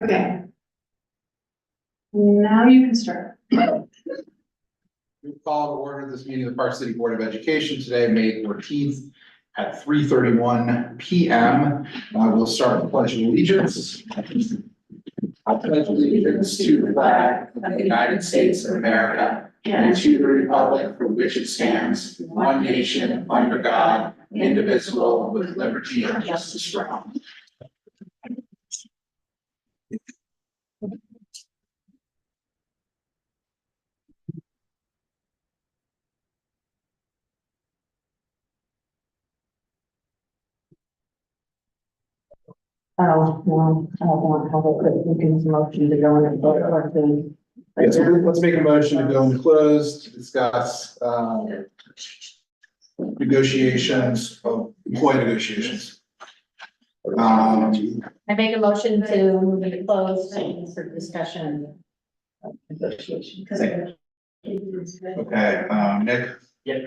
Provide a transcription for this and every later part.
Okay. Now you can start. We call to order this meeting of the Park City Board of Education today, May 14th at 3:31 p.m. We'll start with pledge of allegiance. I pledge allegiance to the flag of the United States of America and to the republic for which it stands, one nation, under God, indivisible, with liberty and justice for all. Oh, no, I don't want to have a quick, motion to go in and vote or to. Yeah, so let's make a motion to go into close to discuss negotiations of employee negotiations. I make a motion to move into closed for discussion. Of negotiation. Okay, Nick? Yeah.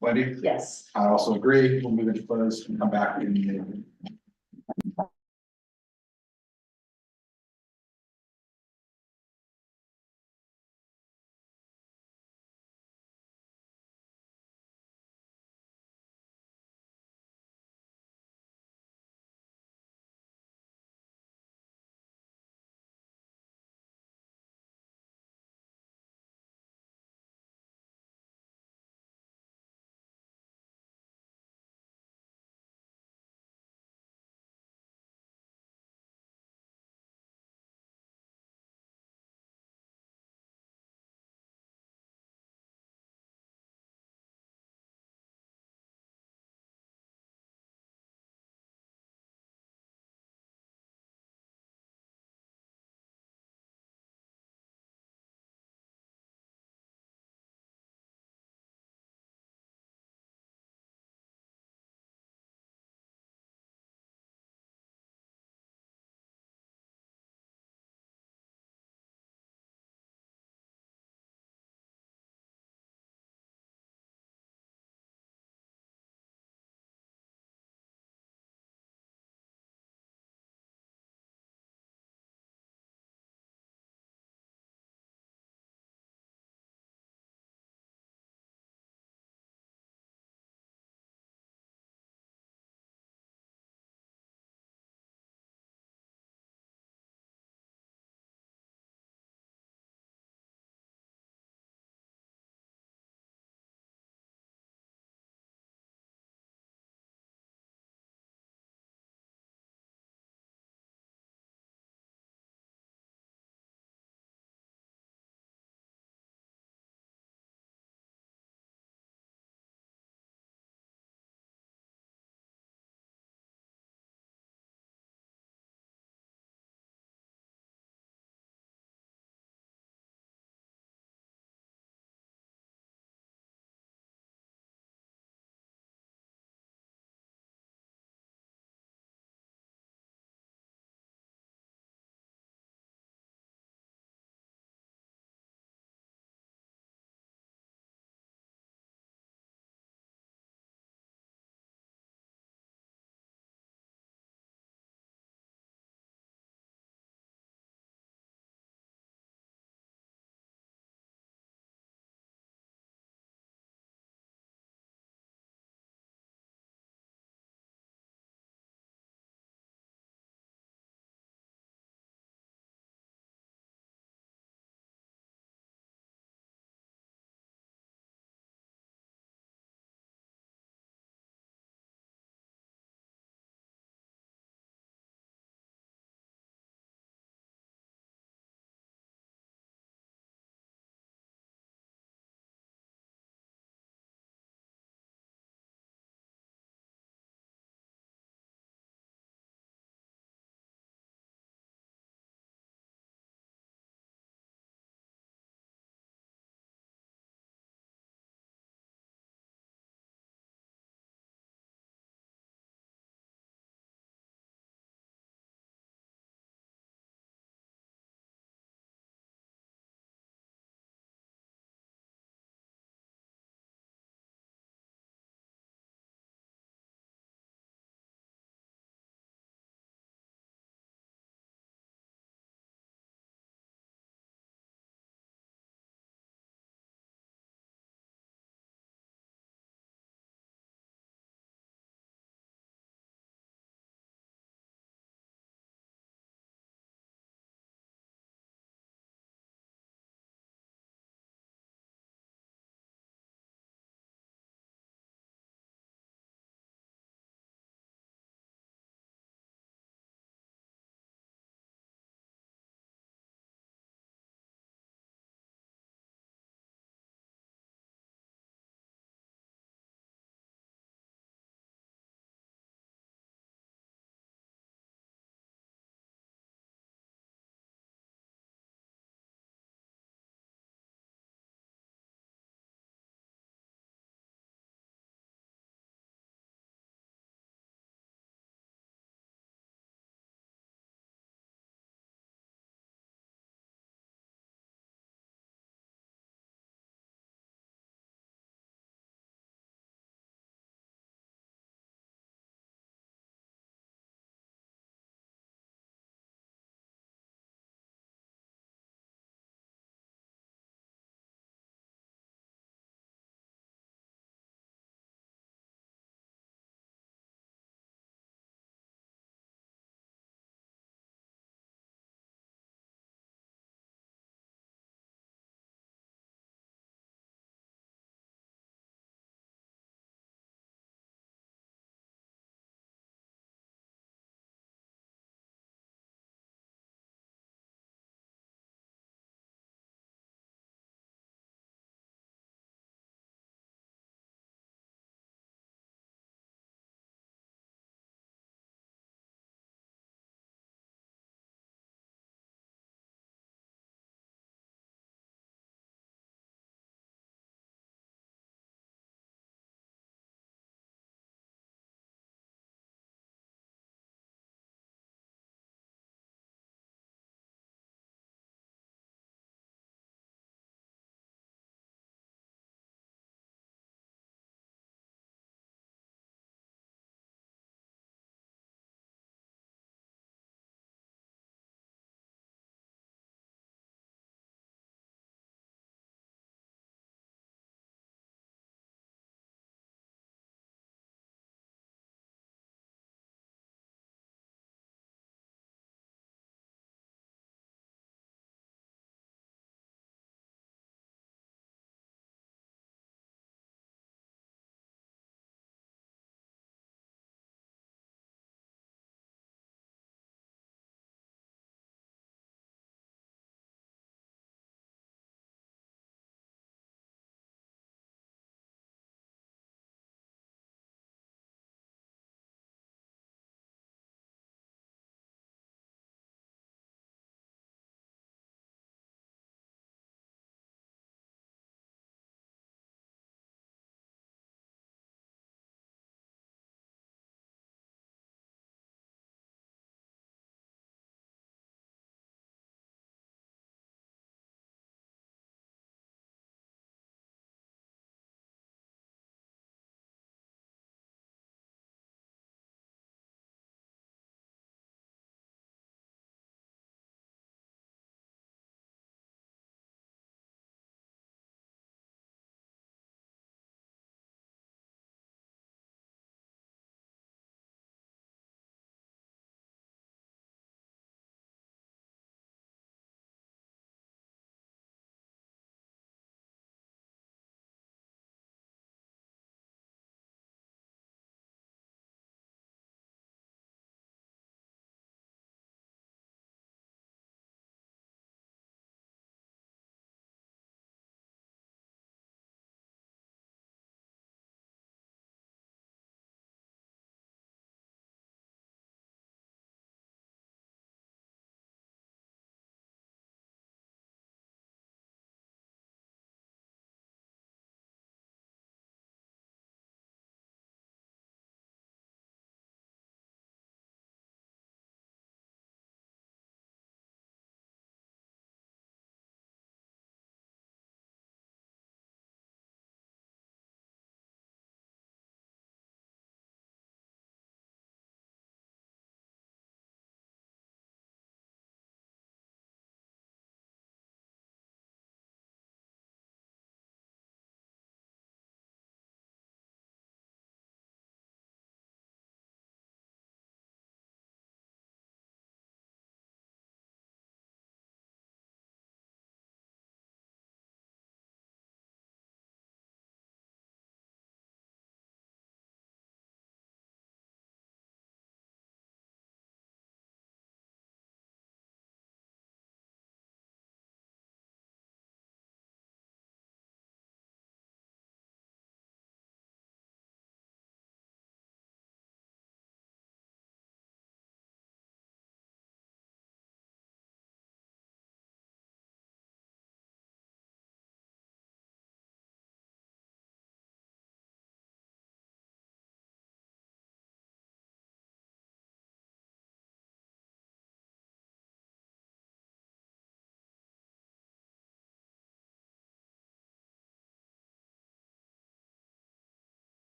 Wendy? Yes. I also agree. We'll move into close and come back in.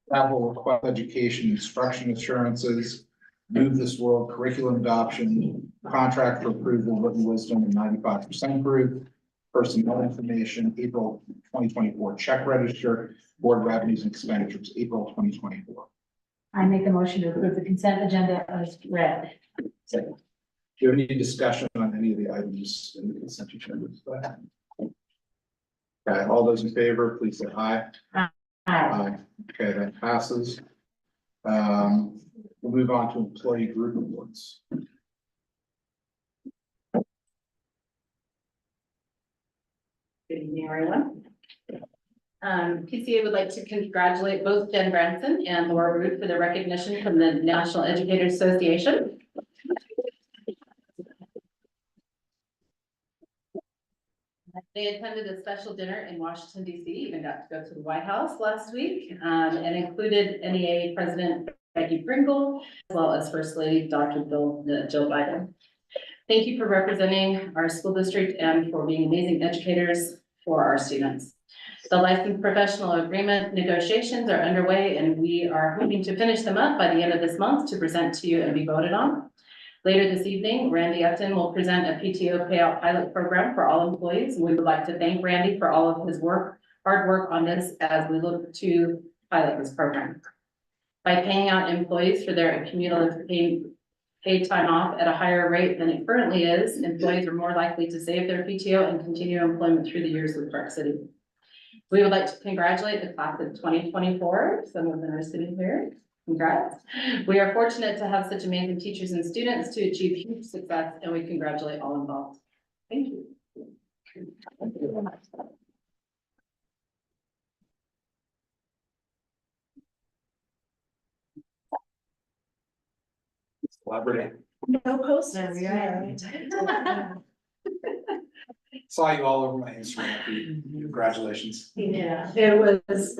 Travel request education instruction assurances, Move This World curriculum adoption, contract for approval, written wisdom and 95% group, personnel information, April 2024 check register, board revenues and expenditures, April 2024. I make a motion to approve the consent agenda as read. Second. Do you have any discussion on any of the items in the consent agenda? Okay, all those in favor, please say aye. Aye. Aye. Okay, that passes. We'll move on to employee group awards. Good evening, everyone. PCA would like to congratulate both Jen Branson and Laura Root for their recognition from the National Educators Association. They attended a special dinner in Washington, DC, even got to go to the White House last week, and included NEA President Becky Pringle, as well as First Lady Dr. Jill Biden. Thank you for representing our school district and for being amazing educators for our students. The licensed professional agreement negotiations are underway, and we are hoping to finish them up by the end of this month to present to you and be voted on. Later this evening, Randy Upton will present a PTO payout pilot program for all employees. We would like to thank Randy for all of his hard work on this as we look to pilot this program. By paying out employees for their cumulative paid time off at a higher rate than it currently is, employees are more likely to save their PTO and continue employment through the years with Park City. We would like to congratulate the class of 2024. Some of them are sitting here. Congrats. We are fortunate to have such amazing teachers and students to achieve huge success, and we congratulate all involved. Thank you. Collaborate. No posts. There we are. Saw you all over my Instagram feed. Congratulations. Yeah, it was.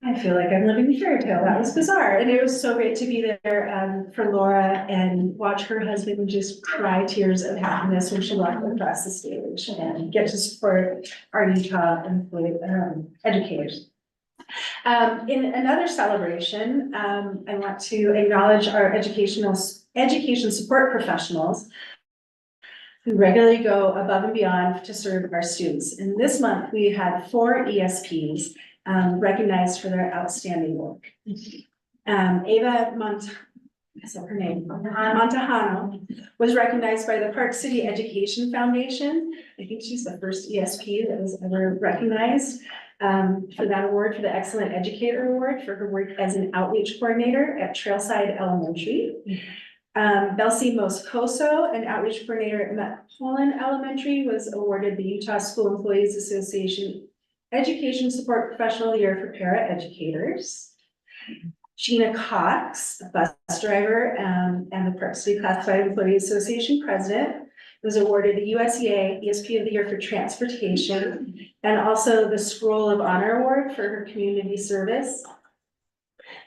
I feel like I'm living a fairy tale. That was bizarre. And it was so great to be there for Laura and watch her husband just cry tears of happiness when she walked across the stage and get to support our Utah educators. In another celebration, I want to acknowledge our education support professionals who regularly go above and beyond to serve our students. And this month, we had 4 ESPs recognized for their outstanding work. Ava Montejano was recognized by the Park City Education Foundation. I think she's the first ESP that was ever recognized for that award, for the Excellent Educator Award for her work as an outreach coordinator at Trailside Elementary. Belsi Moscoso, an outreach coordinator at Metholland Elementary, was awarded the Utah School Employees Association Education Support Professional of the Year for para educators. Gina Cox, a bus driver, and the Park City Classified Employees Association president, was awarded the USEA ESP of the Year for transportation, and also the Scroll of Honor Award for her community service.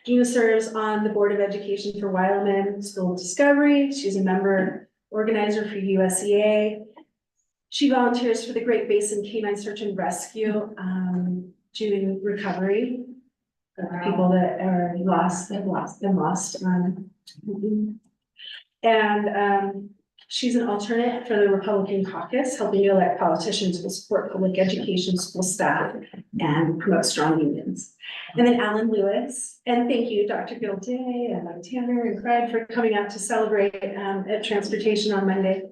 Gina serves on the Board of Education for Wileman School of Discovery. She's a member organizer for USEA. She volunteers for the Great Basin Canine Search and Rescue, doing recovery of people that are been lost. She's an alternate for the Republican caucus, helping to elect politicians who support public education, school staff, and promote strong unions. And then Alan Lewis, and thank you, Dr. Gilday and Mike Tanner and Fred for coming out to celebrate at Transportation on Monday.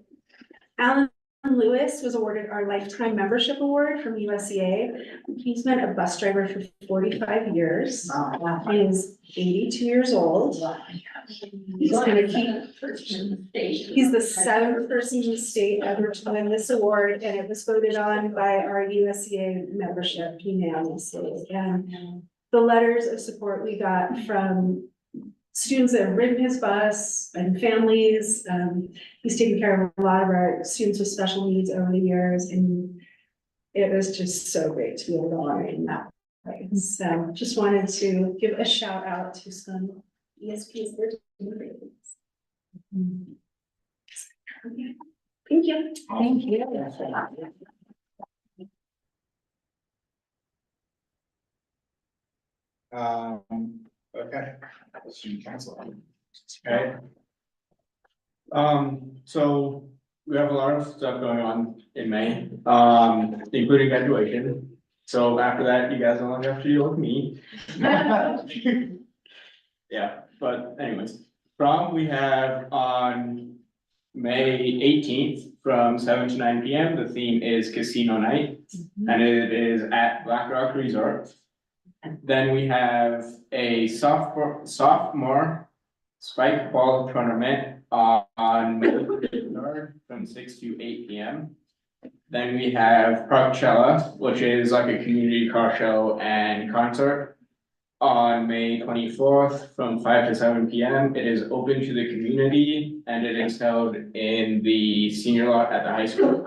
Alan Lewis was awarded our Lifetime Membership Award from USEA. He's been a bus driver for 45 years. He is 82 years old. He's the 7th person in the state ever to win this award, and it was voted on by our USEA membership unanimously. And the letters of support we got from students that have ridden his bus and families. He's taken care of a lot of our students with special needs over the years, and it was just so great to be able to honor him that way. So just wanted to give a shout out to some ESPs that are doing great things. Thank you. Thank you. Okay, student council. Okay. So we have a lot of stuff going on in May, including graduation. So after that, you guys don't have to deal with me. Yeah, but anyways, we have on May 18th from 7 to 9 p.m. The theme is Casino Night, and it is at Black Rock Resort. Then we have a sophomore spike ball tournament on May 3rd from 6 to 8 p.m. Then we have Parkcella, which is like a community car show and concert on May 24th from 5 to 7 p.m. It is open to the community and it is held in the senior lot at the high school.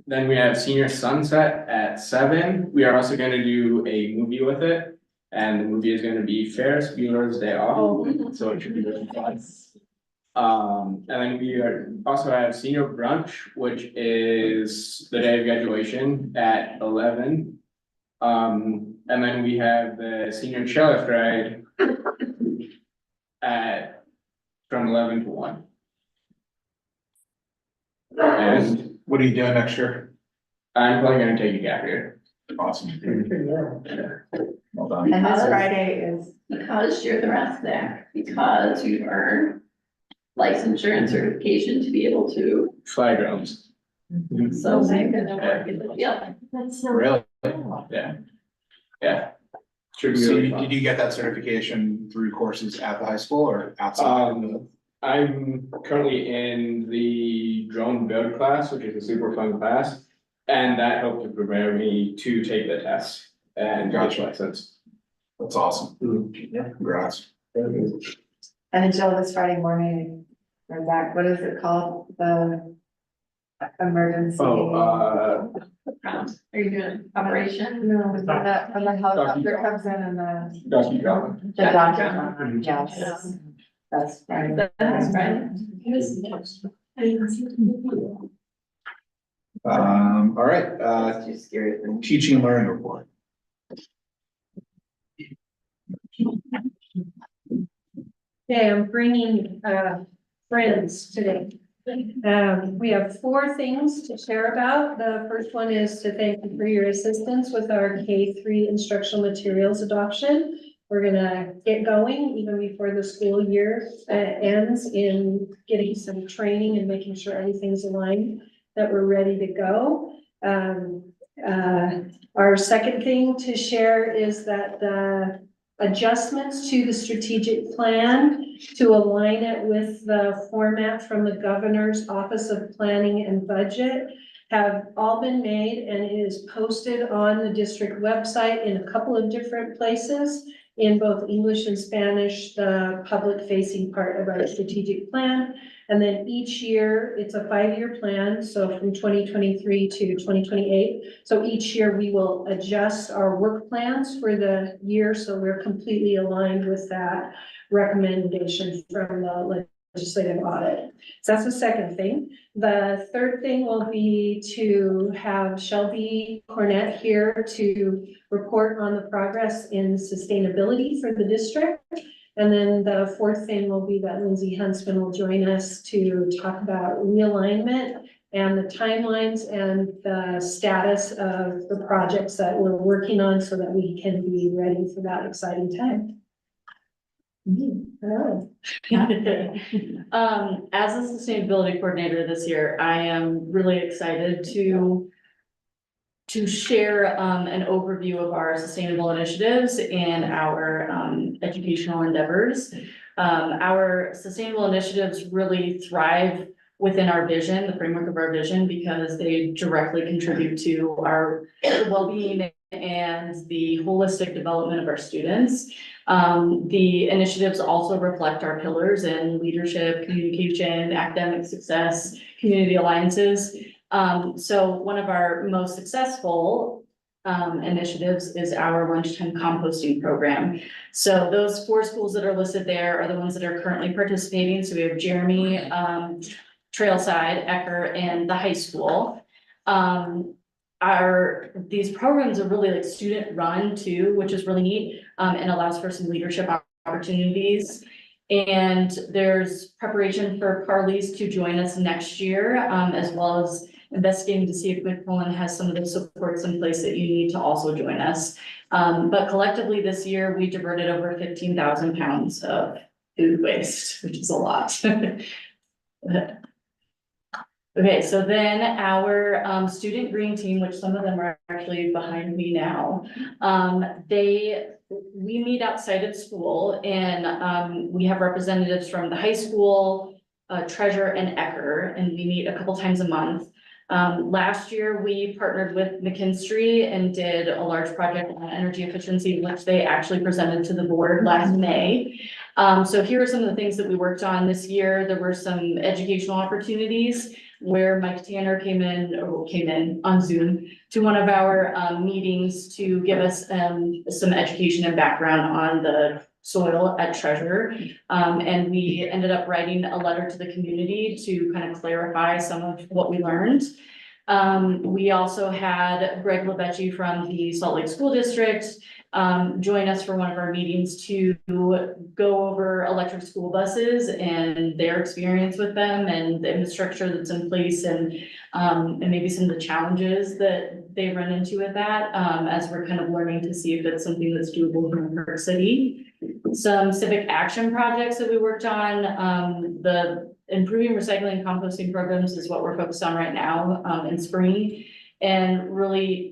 Then we have Senior Sunset at 7. We are also going to do a movie with it. And the movie is going to be Ferris Bueller's Day Off. So it should be really fun. And then we also have Senior Brunch, which is the day of graduation at 11. And then we have the Senior Chairlift Ride from 11 to 1. And What are you doing next year? I'm probably gonna take a gap year. Awesome. Well done. And this Friday is, Because you're the rest there, because you earn licensure and certification to be able to, Fly drones. so I'm gonna work in the field. that's so. Really? Yeah. Yeah. Should be So really fun. did you get that certification through courses at the high school or outside? I'm currently in the drone build class, which is a super fun class. And that helped to prepare me to take the test and get Gotcha. license. That's awesome. Yeah. Congrats. And until this Friday morning, we're back, what is it called, the emergency? Oh, Are you doing operation? No, when the helicopter comes in and the. Dusty Drone. The doctor, yes, that's Friday. That's right. All right, Too scary for me. teaching and learning report. Okay, I'm bringing friends today. We have 4 things to share about. The first one is to thank you for your assistance with our K-3 instructional materials adoption. We're gonna get going even before the school year ends in getting some training and making sure everything's aligned, that we're ready to go. Our second thing to share is that the adjustments to the strategic plan to align it with the format from the Governor's Office of Planning and Budget have all been made, and it is posted on the district website in a couple of different places in both English and Spanish, the public facing part of our strategic plan. And then each year, it's a 5-year plan, so from 2023 to 2028. So each year we will adjust our work plans for the year, so we're completely aligned with that recommendation from the legislative audit. So that's the second thing. The third thing will be to have Shelby Cornett here to report on the progress in sustainability for the district. And then the fourth thing will be that Lindsay Huntsman will join us to talk about realignment and the timelines and the status of the projects that we're working on so that we can be ready for that exciting time. Hello. As a sustainability coordinator this year, I am really excited to share an overview of our sustainable initiatives and our educational endeavors. Our sustainable initiatives really thrive within our vision, the framework of our vision, because they directly contribute to our well-being and the holistic development of our students. The initiatives also reflect our pillars in leadership, communication, academic success, community alliances. So one of our most successful initiatives is our lunchtime composting program. So those 4 schools that are listed there are the ones that are currently participating. So we have Jeremy, Trailside, Ecker, and the high school. these programs are really like student run too, which is really neat, and allows for some leadership opportunities. And there's preparation for Carly's to join us next year, as well as investigating to see if McMillan has some of the supports in place that you need to also join us. But collectively this year, we diverted over 15,000 pounds of food waste, which is a lot. Okay, so then our student green team, which some of them are actually behind me now, we meet outside at school, and we have representatives from the high school, Treasure and Ecker, and we meet a couple times a month. Last year, we partnered with McKinstry and did a large project on energy efficiency, which they actually presented to the board last May. So here are some of the things that we worked on this year. There were some educational opportunities where Mike Tanner came in on Zoom to one of our meetings to give us some education and background on the soil at Treasure. And we ended up writing a letter to the community to kind of clarify some of what we learned. We also had Greg Lebecci from the Salt Lake School District join us for one of our meetings to go over electric school buses and their experience with them and the infrastructure that's in place and maybe some of the challenges that they run into with that, as we're kind of learning to see if it's something that's doable in New York City. Some civic action projects that we worked on, the improving recycling and composting programs is what we're focused on right now in spring. And really,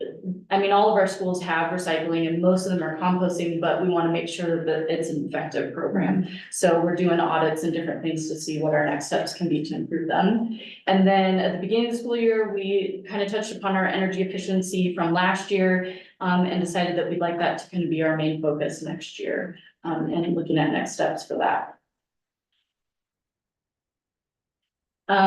I mean, all of our schools have recycling and most of them are composting, but we want to make sure that it's an effective program. So we're doing audits and different things to see what our next steps can be to improve them. And then at the beginning of the school year, we kind of touched upon our energy efficiency from last year and decided that we'd like that to kind of be our main focus next year and looking at next steps for that.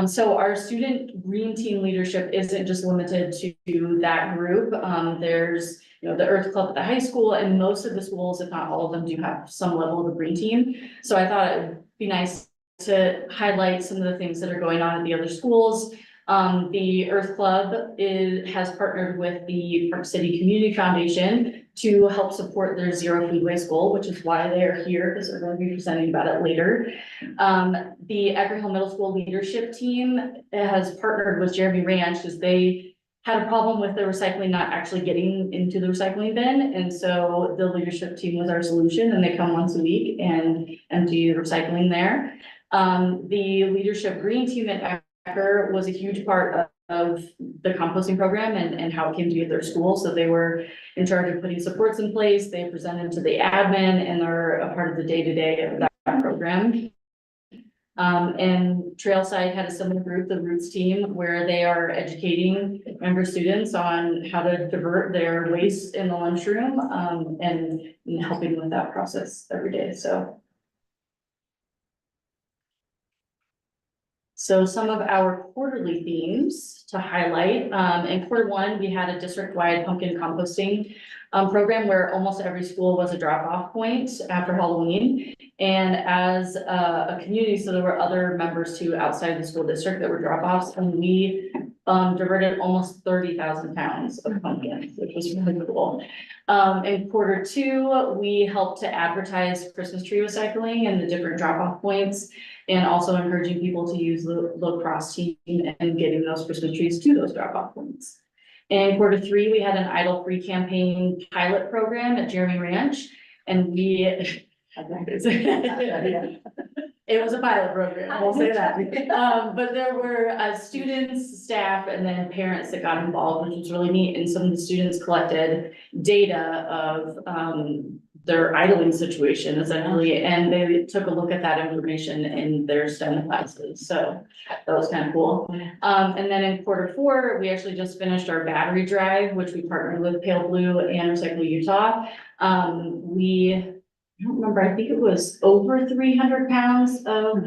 So our student green team leadership isn't just limited to that group. There's, the Earth Club at the high school, and most of the schools, if not all of them, do have some level of a green team. So I thought it would be nice to highlight some of the things that are going on at the other schools. The Earth Club has partnered with the Park City Community Foundation to help support their zero food waste goal, which is why they are here, because they're going to be presenting about it later. The Ecker Hill Middle School leadership team has partnered with Jeremy Ranch because they had a problem with the recycling not actually getting into the recycling bin. And so the leadership team was our solution, and they come once a week and empty the recycling there. The leadership green team at Ecker was a huge part of the composting program and how it came to their school. So they were in charge of putting supports in place. They presented to the admin and they're a part of the day-to-day of that program. And Trailside had a similar group, the Roots team, where they are educating member students on how to divert their waste in the lunchroom and helping with that process every day. So some of our quarterly themes to highlight, in Q1, we had a district-wide pumpkin composting program where almost every school was a drop-off point after Halloween. And as a community, so there were other members too outside of the school district that were drop-offs, and we diverted almost 30,000 pounds of pumpkins, which was really cool. In Q2, we helped to advertise Christmas tree recycling and the different drop-off points, and also encouraging people to use the lacrosse team and getting those Christmas trees to those drop-off points. In Q3, we had an idle-free campaign pilot program at Jeremy Ranch, and we it was a pilot program, we'll say that. But there were students, staff, and then parents that got involved, which was really neat. And some of the students collected data of their idling situation essentially, and they took a look at that information in their STEM classes. So that was kind of cool. And then in Q4, we actually just finished our battery drive, which we partnered with Pale Blue and Recycle Utah. I don't remember, I think it was over 300 pounds of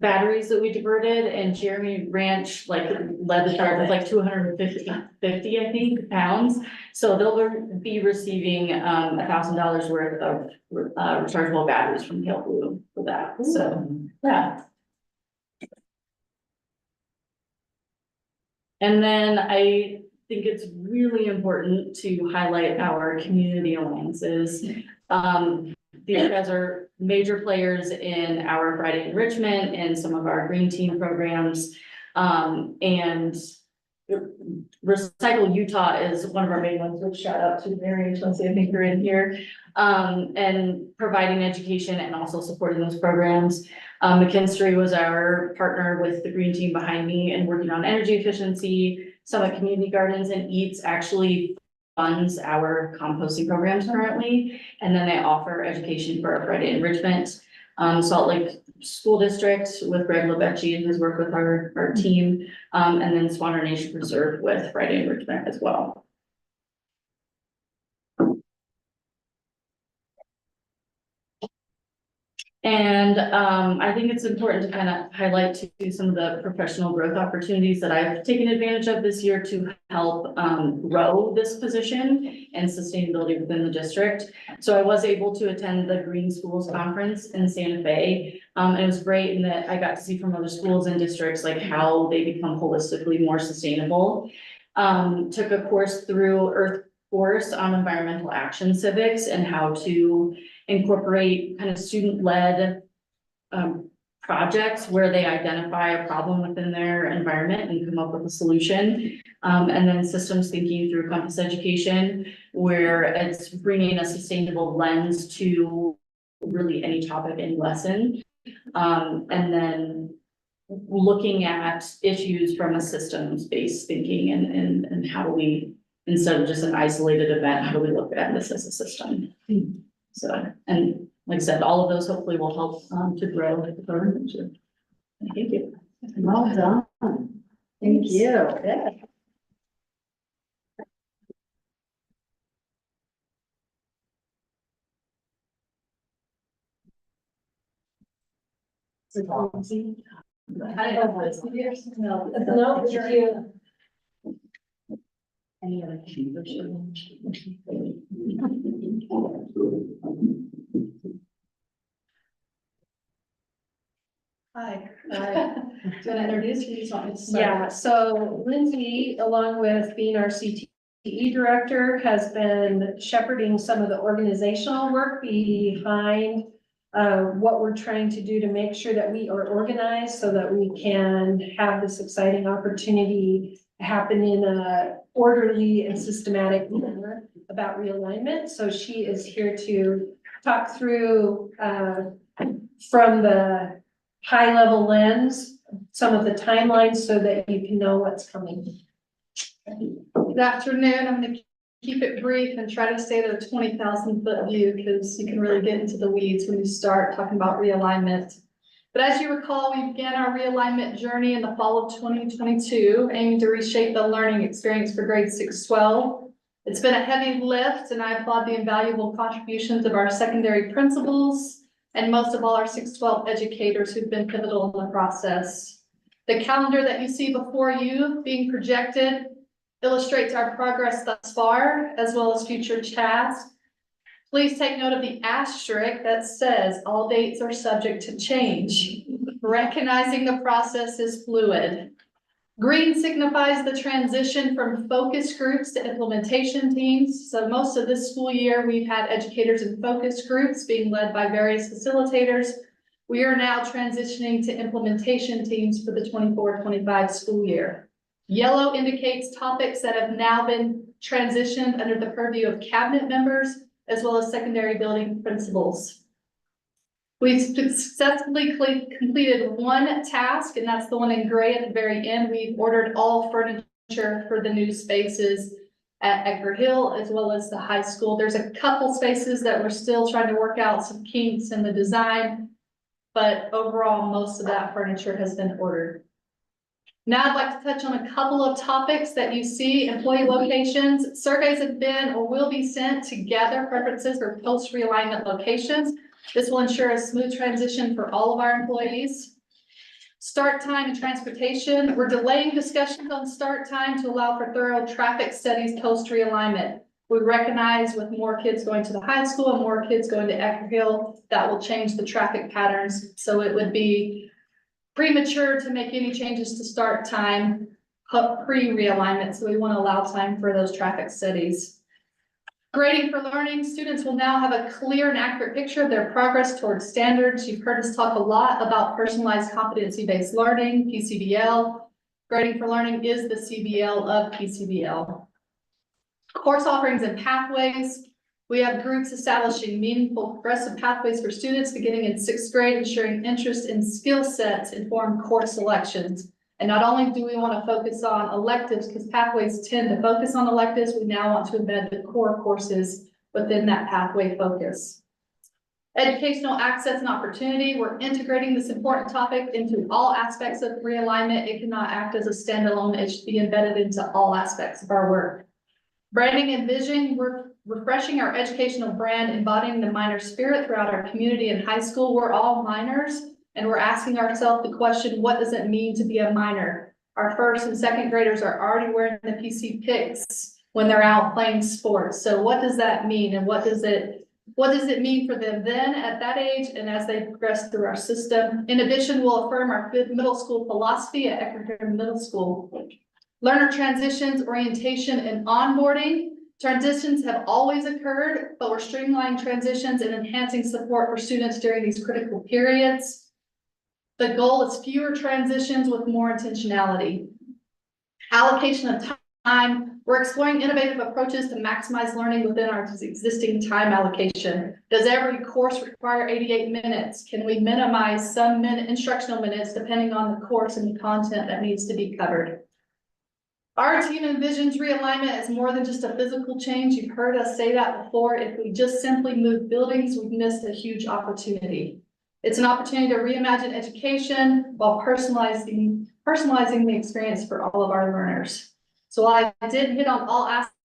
batteries that we diverted, and Jeremy Ranch led the charge with 250, I think, pounds. So they'll be receiving $1,000 worth of rechargeable batteries from Pale Blue for that. So yeah. And then I think it's really important to highlight our community alliances. These guys are major players in our Friday enrichment and some of our green team programs. And Recycle Utah is one of our main ones, which shout out to Mary and Chelsea, I think you're in here. And providing education and also supporting those programs. McKinstry was our partner with the green team behind me and working on energy efficiency. Summit Community Gardens and Eats actually funds our composting programs currently. And then they offer education for our Friday enrichment. Salt Lake School District with Greg Lebecci and his work with our team. And then Swanner Nation Preserve with Friday enrichment as well. And I think it's important to kind of highlight to some of the professional growth opportunities that I've taken advantage of this year to help grow this position and sustainability within the district. So I was able to attend the Green Schools Conference in Santa Fe. It was great in that I got to see from other schools and districts like how they become holistically more sustainable. Took a course through Earth Force on environmental action civics and how to incorporate kind of student-led projects where they identify a problem within their environment and come up with a solution. And then systems thinking through Compass Education, where it's bringing a sustainable lens to really any topic in lesson. And then looking at issues from a systems-based thinking and how do we, instead of just an isolated event, how do we look at this as a system? So, and like I said, all of those hopefully will help to grow the program. Thank you. Well done. Thank you. Yeah. No, you. Any other? Hi. Do you want to introduce you? Just want me to start? Yeah, so Lindsay, along with being our CTE director, has been shepherding some of the organizational work behind what we're trying to do to make sure that we are organized so that we can have this exciting opportunity happen in a orderly and systematic manner about realignment. So she is here to talk through from the high level lens, some of the timelines so that you can know what's coming. Good afternoon. I'm going to keep it brief and try to stay at a 20,000-foot view because you can really get into the weeds when you start talking about realignment. But as you recall, we began our realignment journey in the fall of 2022, aiming to reshape the learning experience for grades 6-12. It's been a heavy lift, and I applaud the invaluable contributions of our secondary principals and most of all our 6-12 educators who've been pivotal in the process. The calendar that you see before you being projected illustrates our progress thus far, as well as future tasks. Please take note of the asterisk that says all dates are subject to change, recognizing the process is fluid. Green signifies the transition from focus groups to implementation teams. So most of this school year, we've had educators in focus groups being led by various facilitators. We are now transitioning to implementation teams for the 24-25 school year. Yellow indicates topics that have now been transitioned under the purview of cabinet members, as well as secondary building principals. We've successfully completed one task, and that's the one in gray at the very end. We've ordered all furniture for the new spaces at Edgar Hill, as well as the high school. There's a couple spaces that we're still trying to work out some kinks in the design, but overall, most of that furniture has been ordered. Now I'd like to touch on a couple of topics that you see. Employee locations. Surveys have been or will be sent to gather preferences for post-realignment locations. This will ensure a smooth transition for all of our employees. Start time and transportation. We're delaying discussions on start time to allow for thorough traffic studies post-realignment. We recognize with more kids going to the high school and more kids going to Edgar Hill, that will change the traffic patterns. So it would be premature to make any changes to start time. pre-realignment, so we want to allow time for those traffic studies. Grading for learning, students will now have a clear and accurate picture of their progress towards standards. You've heard us talk a lot about personalized competency-based learning, PCBL. Grading for learning is the CBL of PCBL. Course offerings and pathways. We have groups establishing meaningful progressive pathways for students beginning in 6th grade, ensuring interest in skill sets inform course selections. And not only do we want to focus on electives, because pathways tend to focus on electives, we now want to embed the core courses within that pathway focus. Educational access and opportunity. We're integrating this important topic into all aspects of realignment. It cannot act as a standalone. It should be embedded into all aspects of our work. Branding and vision. We're refreshing our educational brand, embodying the Miner spirit throughout our community and high school. We're all miners. And we're asking ourselves the question, what does it mean to be a miner? Our 1st and 2nd graders are already wearing the PC picks when they're out playing sports. So what does that mean? And what does it mean for them then at that age and as they progress through our system? In addition, we'll affirm our middle school philosophy at Eckerd Middle School. Learner transitions, orientation, and onboarding. Transitions have always occurred, but we're streamlining transitions and enhancing support for students during these critical periods. The goal is fewer transitions with more intentionality. Allocation of time. We're exploring innovative approaches to maximize learning within our existing time allocation. Does every course require 88 minutes? Can we minimize some instructional minutes depending on the course and the content that needs to be covered? Our team envisions realignment as more than just a physical change. You've heard us say that before. If we just simply move buildings, we've missed a huge opportunity. It's an opportunity to reimagine education while personalizing the experience for all of our learners. So I did hit on all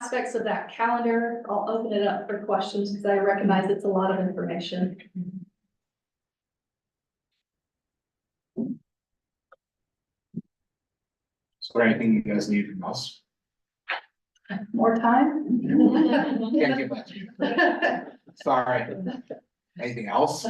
aspects of that calendar. I'll open it up for questions because I recognize it's a lot of information. Is there anything you guys need from us? More time? Can't give that to you. Sorry. Anything else?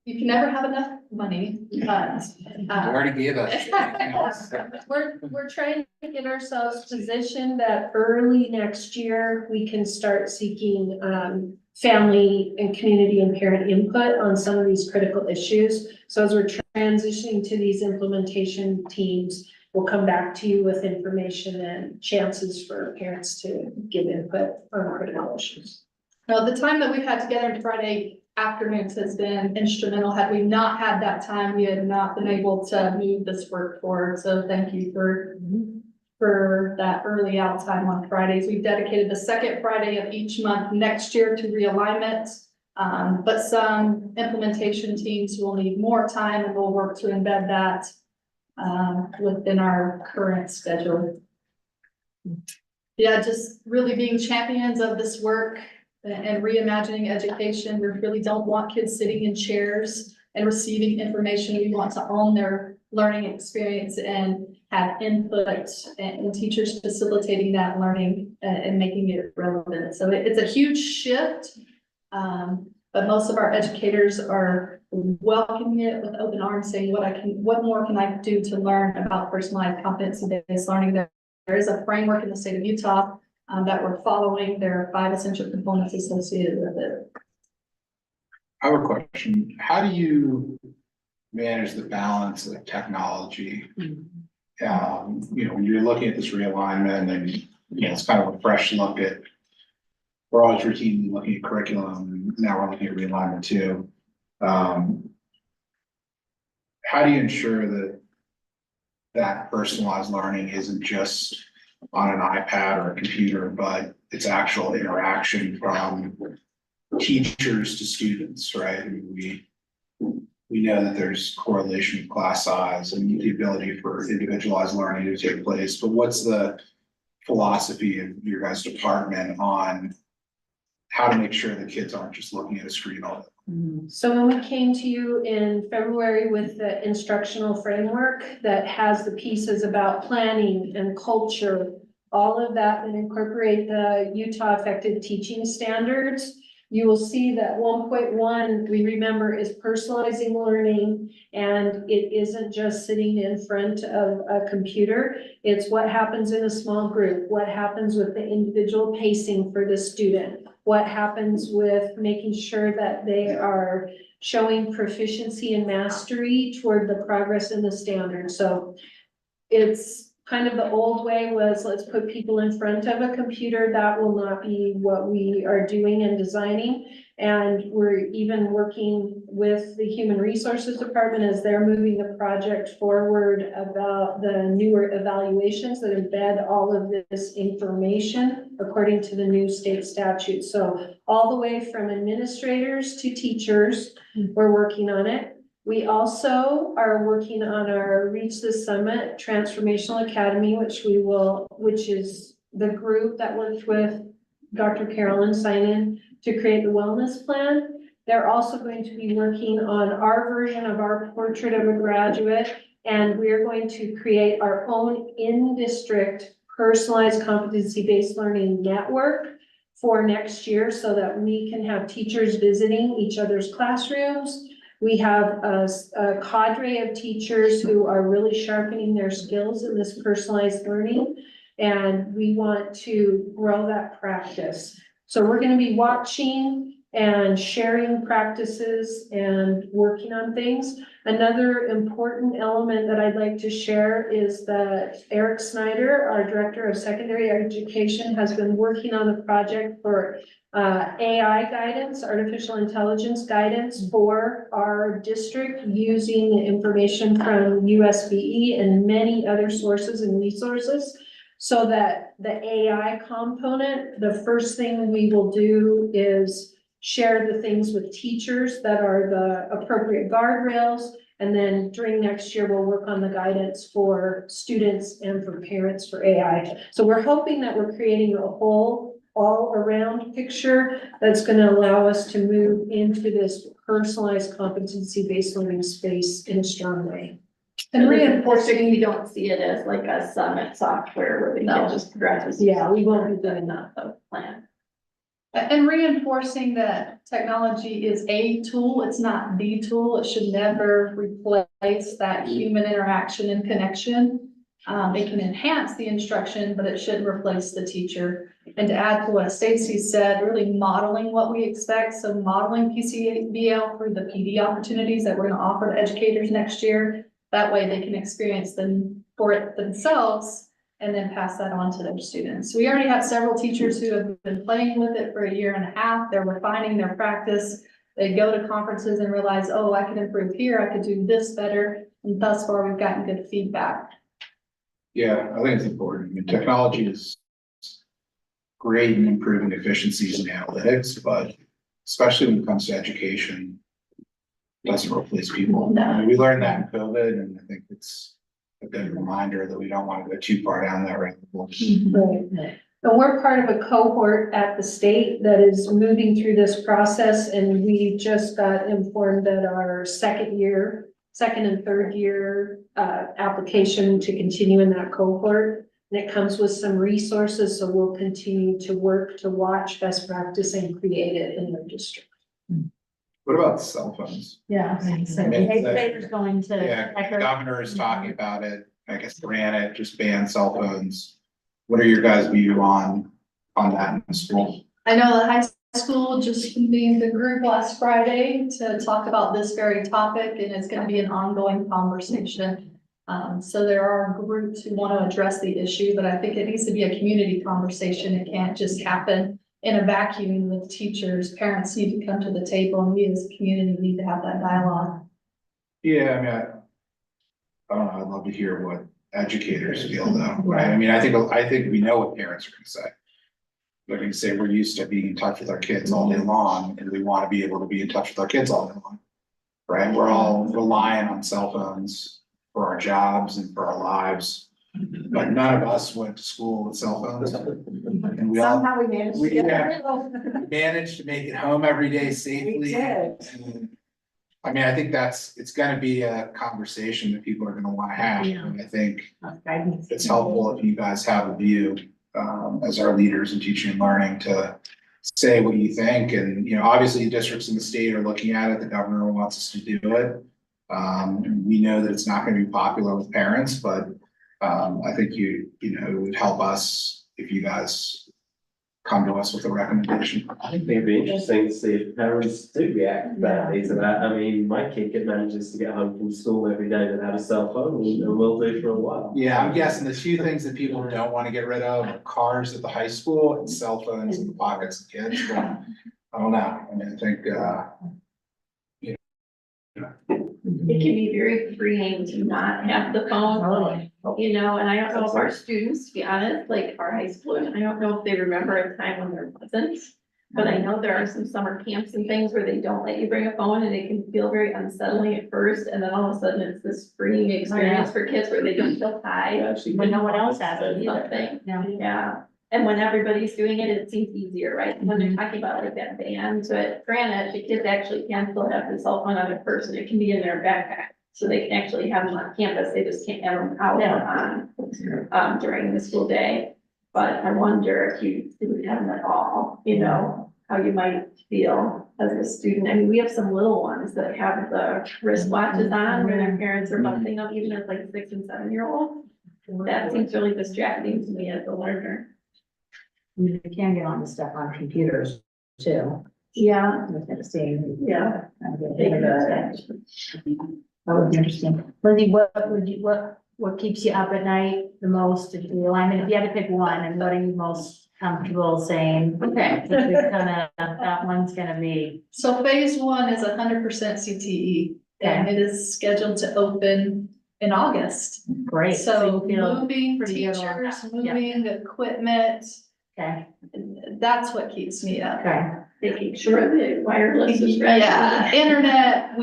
You can never have enough money, but You already gave us. Anything else? We're trying to get ourselves positioned that early next year, we can start seeking, family and community and parent input on some of these critical issues. So as we're transitioning to these implementation teams, we'll come back to you with information and chances for parents to give input on critical issues. Now, the time that we've had together on Friday afternoons has been instrumental. Had we not had that time, we had not been able to move this work forward. So thank you for that early out time on Fridays. We've dedicated the 2nd Friday of each month next year to realignment. But some implementation teams will need more time and we'll work to embed that within our current schedule. Yeah, just really being champions of this work and reimagining education. We really don't want kids sitting in chairs and receiving information. We want to own their learning experience and have input and teachers facilitating that learning and making it relevant. So it's a huge shift, but most of our educators are welcoming it with open arms, saying what more can I do to learn about personalized competency-based learning. There is a framework in the state of Utah that we're following. There are 5 essential components associated with it. I have a question. How do you manage the balance of technology? When you're looking at this realignment and, it's kind of a fresh look at, we're always routinely looking at curriculum. Now we're looking at realignment too. How do you ensure that personalized learning isn't just on an iPad or a computer, but it's actual interaction from teachers to students, right? I mean, we know that there's correlation with class size and the ability for individualized learning to take place, but what's the philosophy of your guys' department on how to make sure the kids aren't just looking at a screen all day? So when we came to you in February with the instructional framework that has the pieces about planning and culture, all of that, and incorporate the Utah Effective Teaching Standards, you will see that 1.1, we remember, is personalizing learning. And it isn't just sitting in front of a computer. It's what happens in a small group, what happens with the individual pacing for the student, what happens with making sure that they are showing proficiency and mastery toward the progress in the standard. So it's kind of the old way was, let's put people in front of a computer. That will not be what we are doing and designing. And we're even working with the Human Resources Department as they're moving the project forward about the newer evaluations that embed all of this information according to the new state statute. So all the way from administrators to teachers, we're working on it. We also are working on our Reach the Summit Transformational Academy, which is the group that worked with Dr. Carolyn Simon to create the wellness plan. They're also going to be working on our version of our portrait of a graduate, and we're going to create our own in-district personalized competency-based learning network for next year so that we can have teachers visiting each other's classrooms. We have a cadre of teachers who are really sharpening their skills in this personalized learning, and we want to grow that practice. So we're going to be watching and sharing practices and working on things. Another important element that I'd like to share is that Eric Snyder, our Director of Secondary Education, has been working on a project for AI guidance, artificial intelligence guidance for our district using the information from USBE and many other sources and resources. So that the AI component, the first thing we will do is share the things with teachers that are the appropriate guardrails. And then during next year, we'll work on the guidance for students and for parents for AI. So we're hoping that we're creating a whole all-around picture that's going to allow us to move into this personalized competency-based learning space in a strong way. And reinforcing, you don't see it as like a summit software where they can just progress. Yeah, we won't be doing that. The plan. And reinforcing that technology is a tool, it's not the tool. It should never replace that human interaction and connection. It can enhance the instruction, but it shouldn't replace the teacher. And to add to what Stacy said, really modeling what we expect. So modeling PCBL for the PD opportunities that we're going to offer to educators next year. That way they can experience them for it themselves and then pass that on to their students. We already have several teachers who have been playing with it for a year and a half. They're refining their practice. They go to conferences and realize, oh, I can improve here. I could do this better. And thus far, we've gotten good feedback. Yeah, I think it's important. I mean, technology is great in improving efficiencies and analytics, but especially when it comes to education, it doesn't replace people. No. I mean, we learned that in COVID, and I think it's a good reminder that we don't want to go too far down that rabbit hole. Right. And we're part of a cohort at the state that is moving through this process, and we just got informed that our second and third year application to continue in that cohort. And it comes with some resources, so we'll continue to work to watch best practice and create it in the district. What about cell phones? Yeah. There's going to. Yeah, governor is talking about it. I guess Granite just banned cell phones. What are your guys' view on that in the school? I know the high school just convened the group last Friday to talk about this very topic, and it's going to be an ongoing conversation. So there are groups who want to address the issue, but I think it needs to be a community conversation. It can't just happen in a vacuum with teachers. Parents need to come to the table, and we as a community need to have that dialogue. Yeah, I mean, I don't know, I'd love to hear what educators feel though, right? I mean, I think we know what parents are gonna say. They're gonna say, we're used to being in touch with our kids all day long, and we wanna be able to be in touch with our kids all day long. Right? We're all relying on cell phones for our jobs and for our lives. But none of us went to school with cell phones. And we all Somehow we managed to we get have- there. managed to make it home every day safely. We did. And, I mean, I think it's gonna be a conversation that people are gonna wanna have, Yeah. and I think it's helpful if you guys have a view, as our leaders in teaching and learning to say what you think, and, obviously the districts in the state are looking at it, the governor wants us to do it. We know that it's not gonna be popular with parents, but, I think it would help us if you guys come to us with a recommendation. I think it'd be interesting to see if parents do react badly to that. I mean, my kid manages to get home from school every day without a cell phone, and will do for a while. Yeah, I'm guessing the two things that people don't wanna get rid of are cars at the high school and cell phones in the pockets of kids, but I don't know, I mean, I think, It can be very freeing to not have the phone, and I don't know if our students, to be honest, like our high schoolers, I don't know if they remember a time when there wasn't. But I know there are some summer camps and things where they don't let you bring a phone, and it can feel very unsettling at first, and then all of a sudden it's this freeing experience for kids where they don't feel tied. When no one else has it either. Something, Yeah. yeah, and when everybody's doing it, it seems easier, right? When they're talking about like that band, but granted, the kids actually can still have the cell phone on their person, it can be in their backpack. So they can actually have them on campus, they just can't have them out on, during the school day. But I wonder if you didn't have them at all, how you might feel as a student. I mean, we have some little ones that have the wristwatches on where their parents are busting them, even as like 6 and 7 year olds. That seems really distracting to me as a learner. You can get on the stuff on computers too. Yeah, Seeing. yeah. That would be interesting. Lindsay, what keeps you up at night the most? If you had to pick one, and what are you most comfortable saying? Okay. That one's gonna be. So phase 1 is 100% CTE, and it is scheduled to open in August. Great. So you feel moving pretty good on teachers, that. Yeah. moving equipment, Okay, that's what keeps me up. okay, Making sure the wireless is ready. Yeah, internet,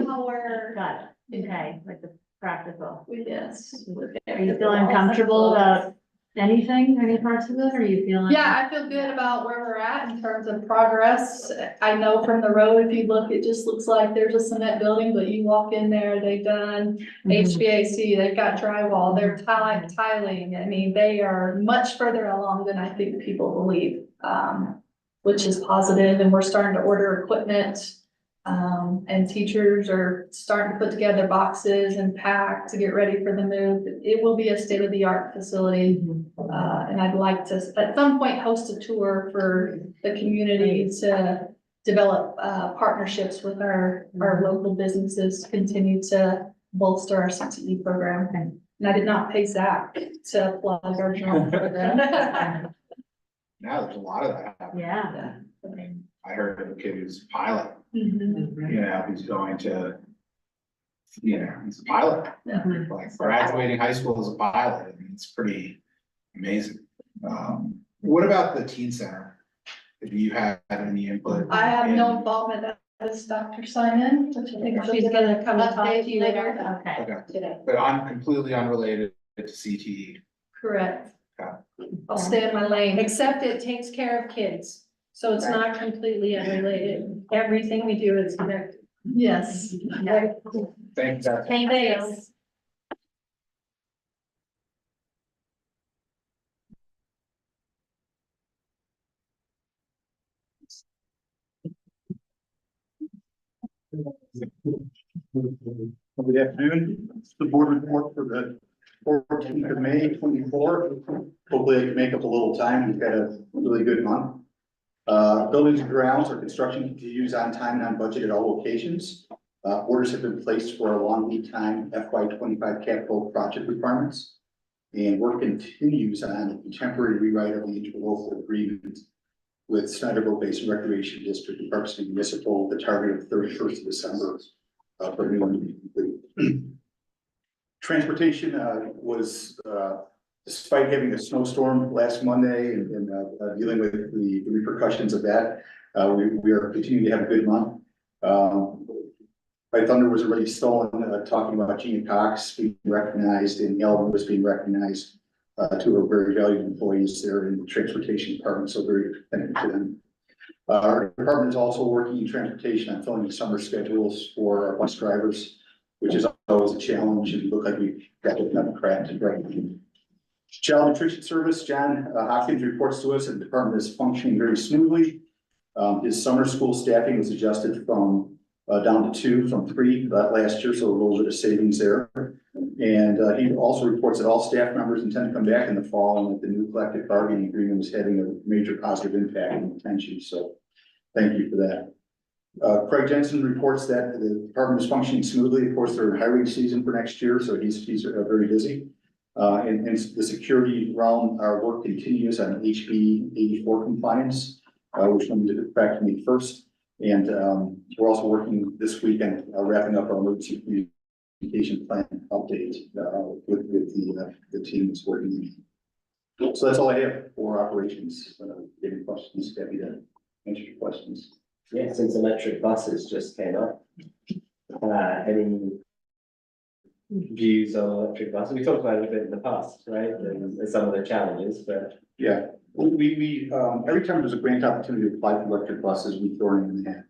power, got it. Okay, like the practical. yes. Are you feeling comfortable about anything, any parts of it, or are you feeling? Yeah, I feel good about where we're at in terms of progress. I know from the road, if you look, it just looks like there's a cement building, but you walk in there, they've done HVAC, they've got drywall, they're tiling. I mean, they are much further along than I think people believe, which is positive, and we're starting to order equipment. And teachers are starting to put together boxes and pack to get ready for the move. It will be a state-of-the-art facility. And I'd like to, at some point, host a tour for the community to develop, partnerships with our local businesses, continue to bolster our CTE program. And I did not pay Zach to plug our drone program. now there's a lot of that happening. Yeah. I heard of a kid who's a pilot, Mhm. who's going to, he's a pilot. Yeah. Like graduating high school as a pilot, I mean, it's pretty amazing. What about the teen center? Have you had any input? I have no involvement as Dr. Simon, which I think She's gonna come and talk to you later. later. Okay. Okay, Today. but I'm completely unrelated to CTE. Correct. Okay. I'll stay in my lane. Except it takes care of kids, so it's not completely unrelated. Everything we do is connected. Yes. Thank you. Thanks. Good afternoon. It's the board report for the 14th of May, 24. Hopefully I can make up a little time. We've had a really good month. Buildings and grounds or construction continues on time and on budget at all locations. Orders have been placed for a long lead time FY25 capital project requirements. And work continues on a temporary rewrite of the interlocal agreement with Snyderville Basin Recreation District and Park City Municipal, the target of 31st of December. For new one to be complete. Transportation was, despite having a snowstorm last Monday and dealing with the repercussions of that, we are continuing to have a good month. By Thunder was already stolen, talking about Gene Cox being recognized, and Elvin was being recognized, two of our very valued employees there in the transportation department, so very thankful to them. Our department is also working in transportation on filling summer schedules for our bus drivers, which is always a challenge, and we look like we got it cracked right. Child Nutrition Service, John Hopkins reports to us that the department is functioning very smoothly. His summer school staffing was adjusted from down to 2 from 3 last year, so a little bit of savings there. And he also reports that all staff members intend to come back in the fall and that the new collective bargaining agreement is having a major positive impact on retention. So thank you for that. Craig Jensen reports that the department is functioning smoothly. Of course, they're in hiring season for next year, so he's very busy. And the security realm, our work continues on HB 84 compliance, which went into effect May 1st. And we're also working this weekend, wrapping up our emergency communication plan update with the team that's working. So that's all I have for operations. Any questions, happy to answer your questions. Yeah, since electric buses just came up, any views on electric buses? We talked about it a bit in the past, right? And some of the challenges, but. Yeah, we every time there's a grant opportunity to apply for electric buses, we throw it in the hat.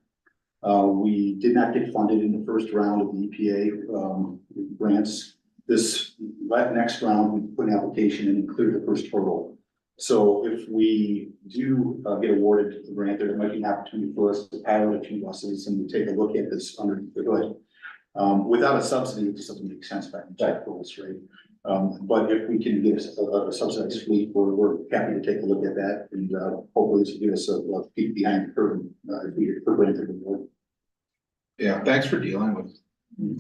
We did not get funded in the first round of the EPA grants. This next round, we put an application in and cleared the first hurdle. So if we do get awarded the grant, there might be an opportunity for us to pilot a few buses and take a look at this underneath the hood. Without a subsidy, it just doesn't make sense back in jack rules, right? But if we can get a subsidized fleet, we're happy to take a look at that, and hopefully this will give us a peek behind the curtain if we get granted the award. Yeah, thanks for dealing with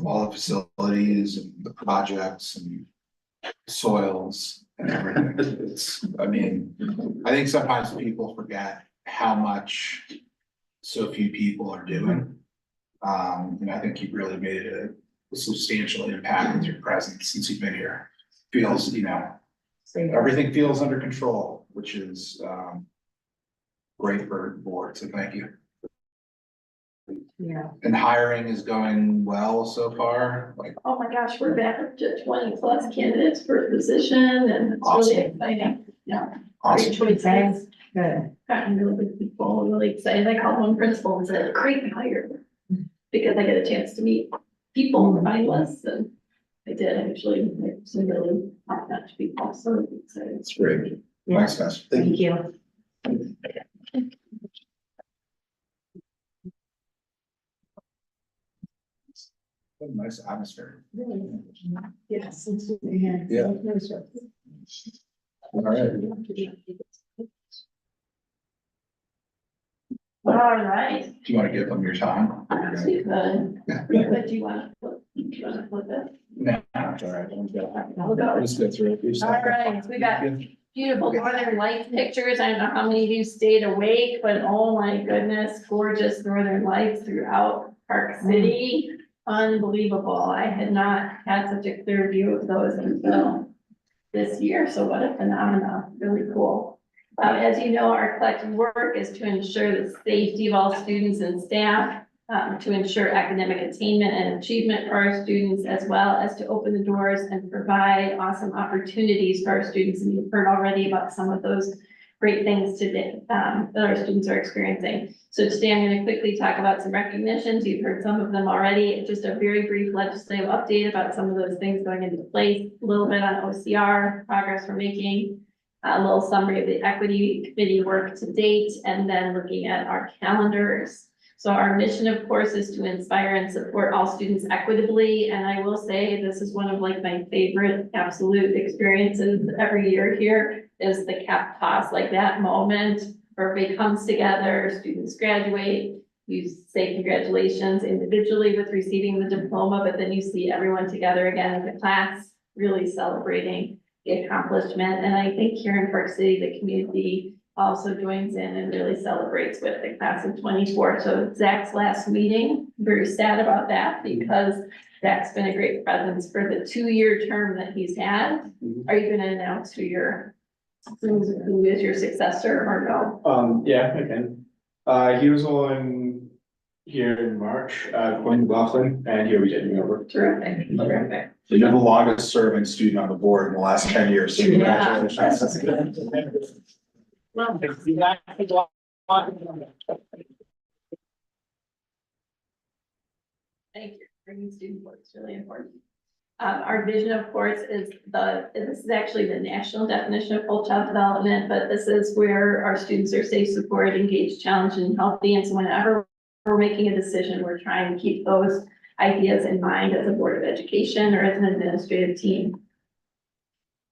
all the facilities and the projects and soils and everything. It's, I mean, I think sometimes people forget how much so few people are doing. And I think you've really made a substantial impact with your presence since you've been here. Feels, everything feels under control, which is great for the board, so thank you. Yeah. And hiring is going well so far, like, Oh my gosh, we're back up to 20+ candidates per position and it's really exciting. Yeah. Great awesome. choices. Good. Gotten really good people, really excited. I called one principal and said, great hire. Because I get a chance to meet people on the finalists and I did actually make some really top-notch people, so I'm excited. It's great. Yeah. Thanks, guys. Thank you. What a nice atmosphere. Yes. Yeah. All right. All right. Do you want to give them your time? But do you want to flip it? No, it's all right. I'll go. Let's go through it. All right, we got beautiful northern lights pictures. I don't know how many of you stayed awake, but oh my goodness, gorgeous northern lights throughout Park City. Unbelievable. I had not had such a clear view of those until this year. So what a phenomenon. Really cool. As you know, our collective work is to ensure the safety of all students and staff, to ensure academic attainment and achievement for our students, as well as to open the doors and provide awesome opportunities for our students. And you've heard already about some of those great things today that our students are experiencing. So today I'm going to quickly talk about some recognitions. You've heard some of them already. Just a very brief legislative update about some of those things going into place, a little bit on OCR, progress we're making, a little summary of the equity committee work to date, and then looking at our calendars. So our mission, of course, is to inspire and support all students equitably. And I will say this is one of like my favorite absolute experiences every year here is the cap toss, like that moment where everybody comes together, students graduate, you say congratulations individually with receiving the diploma, but then you see everyone together again in the class, really celebrating the accomplishment. And I think here in Park City, the community also joins in and really celebrates with the class of 24. So Zach's last meeting, very sad about that because Zach's been a great presence for the 2-year term that he's had. Are you gonna announce who is your successor or no? Yeah, I can. He was on here in March, Quinn McLaughlin, and he'll be taking over. Terrific, terrific. So you're the longest serving student on the board in the last 10 years. So Yeah. congratulations. Well, thank you. Bringing student work is really important. Our vision, of course, is this is actually the national definition of full child development, but this is where our students are safe, supported, engaged, challenged, and healthy. And so whenever we're making a decision, we're trying to keep those ideas in mind as a Board of Education or as an administrative team.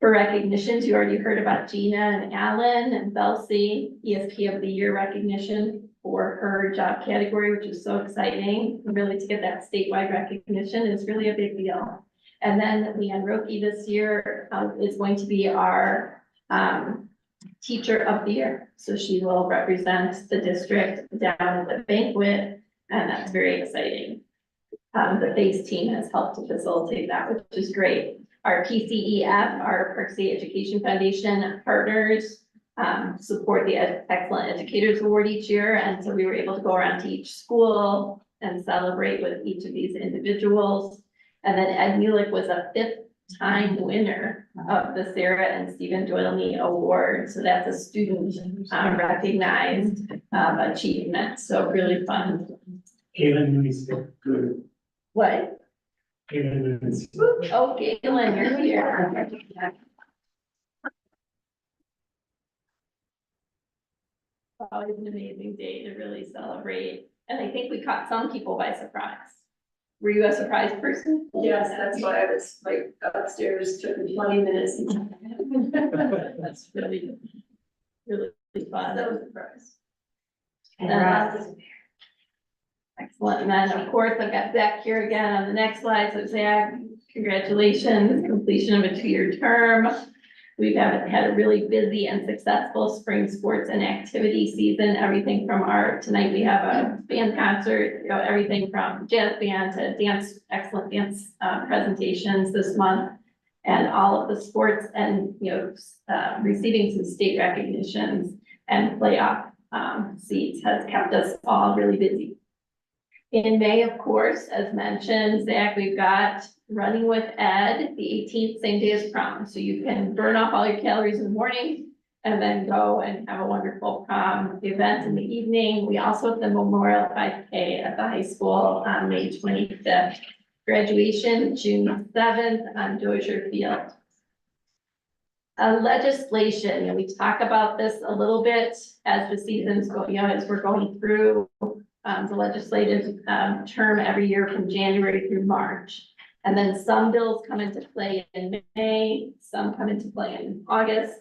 For recognitions, you already heard about Gina and Alan and Belsey, ESP of the Year recognition for her job category, which is so exciting. Really, to get that statewide recognition is really a big deal. And then Leanne Roki this year is going to be our Teacher of the Year. So she will represent the district down at the banquet, and that's very exciting. The FACE team has helped to facilitate that, which is great. Our PCEF, our Park City Education Foundation partners, support the Excellent Educators Award each year. And so we were able to go around to each school and celebrate with each of these individuals. And then Ed Mulick was a 5th-time winner of the Sarah and Stephen Doyley Award. So that's a student recognized achievement. So really fun. Caitlin is good. What? Caitlin is. Oh, Galen, you're here. Always an amazing day to really celebrate. And I think we caught some people by surprise. Were you a surprise person? Yes, that's why I was like upstairs, took me 20 minutes. That's really, really fun. That was a surprise. Excellent. And then, of course, I've got Zach here again on the next slide. So Zach, congratulations, completion of a 2-year term. We've had a really busy and successful spring sports and activity season. Everything from tonight we have a band concert, everything from jazz band to dance, excellent dance presentations this month. And all of the sports and, receiving some state recognitions and playoff seats has kept us all really busy. In May, of course, as mentioned, Zach, we've got Running with Ed, the 18th, same day as prom. So you can burn off all your calories in the morning and then go and have a wonderful prom event in the evening. We also have the Memorial 5K at the high school on May 25th. Graduation, June 7th on Dozier Field. Legislation, we talk about this a little bit as the seasons go, as we're going through the legislative term every year from January through March. And then some bills come into play in May, some come into play in August,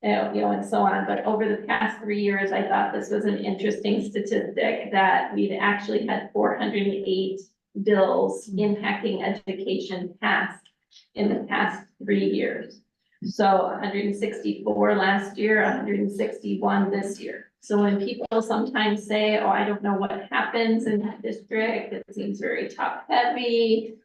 and so on. But over the past 3 years, I thought this was an interesting statistic that we'd actually had 408 bills impacting education passed in the past 3 years. So 164 last year, 161 this year. So when people sometimes say, oh, I don't know what happens in that district, it seems very top heavy,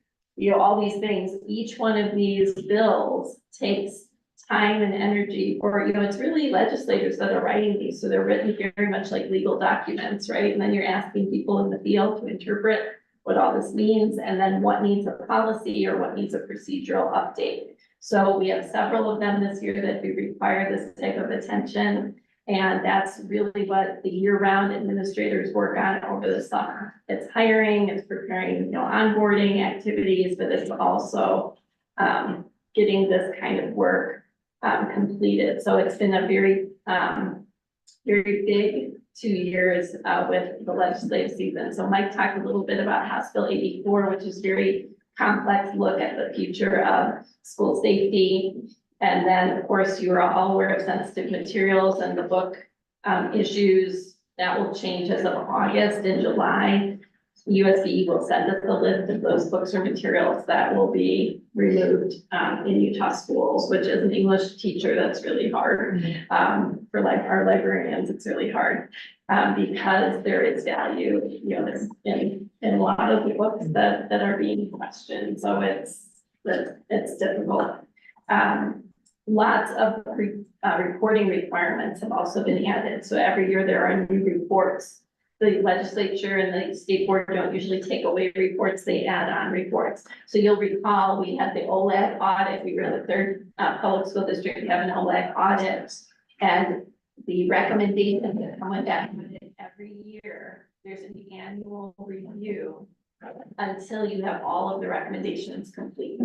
all these things, each one of these bills takes time and energy, or, it's really legislators that are writing these. So they're written very much like legal documents, right? And then you're asking people in the field to interpret what all this means, and then what needs a policy or what needs a procedural update. So we have several of them this year that do require this type of attention. And that's really what the year-round administrators work on over the summer. It's hiring, it's preparing, onboarding activities, but it's also getting this kind of work completed. So it's been a very, very big 2 years with the legislative season. So Mike talked a little bit about House Bill 84, which is very complex look at the future of school safety. And then, of course, you are all aware of sensitive materials and the book issues that will change as of August and July. USD will send us a list of those books or materials that will be removed in Utah schools, which as an English teacher, that's really hard. For our librarians, it's really hard because there is value, there's in a lot of the books that are being questioned. So it's difficult. Lots of reporting requirements have also been added. So every year there are new reports. The legislature and the state board don't usually take away reports, they add on reports. So you'll recall we had the OLAG audit. We were the third public school district to have an OLAG audit. And the recommendations that come with that every year, there's an annual review until you have all of the recommendations complete.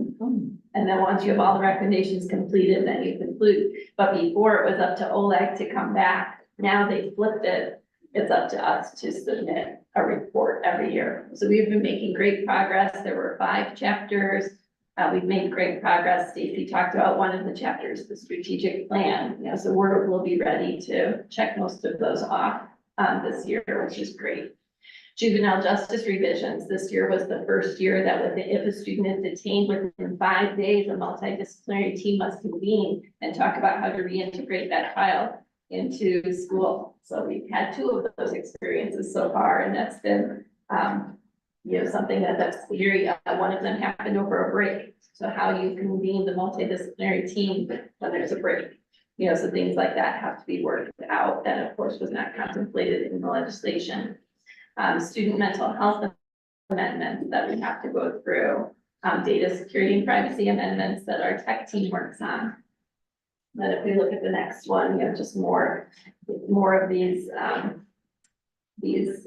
And then once you have all the recommendations completed, then you conclude. But before it was up to Oleg to come back, now they flipped it. It's up to us to submit a report every year. So we've been making great progress. There were 5 chapters. We've made great progress. Stacy talked about one of the chapters, the strategic plan. You know, so we'll be ready to check most of those off this year, which is great. Juvenile justice revisions. This year was the first year that if a student is detained within 5 days, a multidisciplinary team must convene and talk about how to reintegrate that child into school. So we've had 2 of those experiences so far, and that's been, something that's clear. One of them happened over a break. So how you convene the multidisciplinary team when there's a break. So things like that have to be worked out. That of course was not contemplated in the legislation. Student mental health amendments that we have to go through, data security and privacy amendments that our tech team works on. But if we look at the next one, just more of these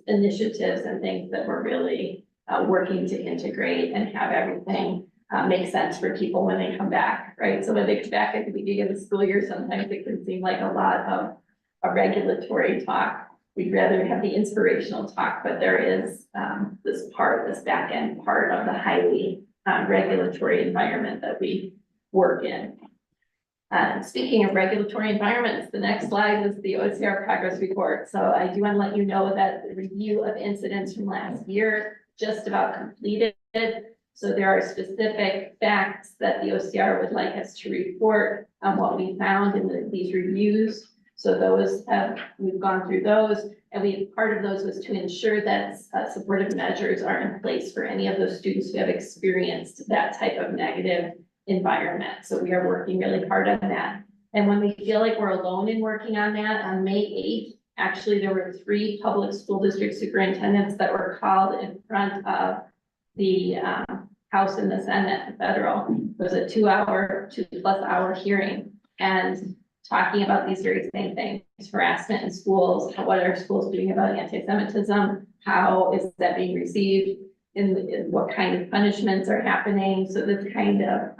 initiatives and things that we're really working to integrate and have everything make sense for people when they come back, right? So when they come back at the beginning of the school year, sometimes it can seem like a lot of a regulatory talk. We'd rather have the inspirational talk, but there is this back end part of the highly regulatory environment that we work in. Speaking of regulatory environments, the next slide is the OCR progress report. So I do want to let you know that the review of incidents from last year just about completed. So there are specific facts that the OCR would like us to report on what we found in these reviews. So we've gone through those, and part of those was to ensure that supportive measures are in place for any of those students who have experienced that type of negative environment. So we are working really hard on that. And when we feel like we're alone in working on that, on May 8th, actually there were 3 public school district superintendents that were called in front of the House and the Senate, the federal. It was a 2+ hour hearing, and talking about these very same things, harassment in schools, what are schools doing about anti-Semitism, how is that being received, in what kind of punishments are happening. So this kind of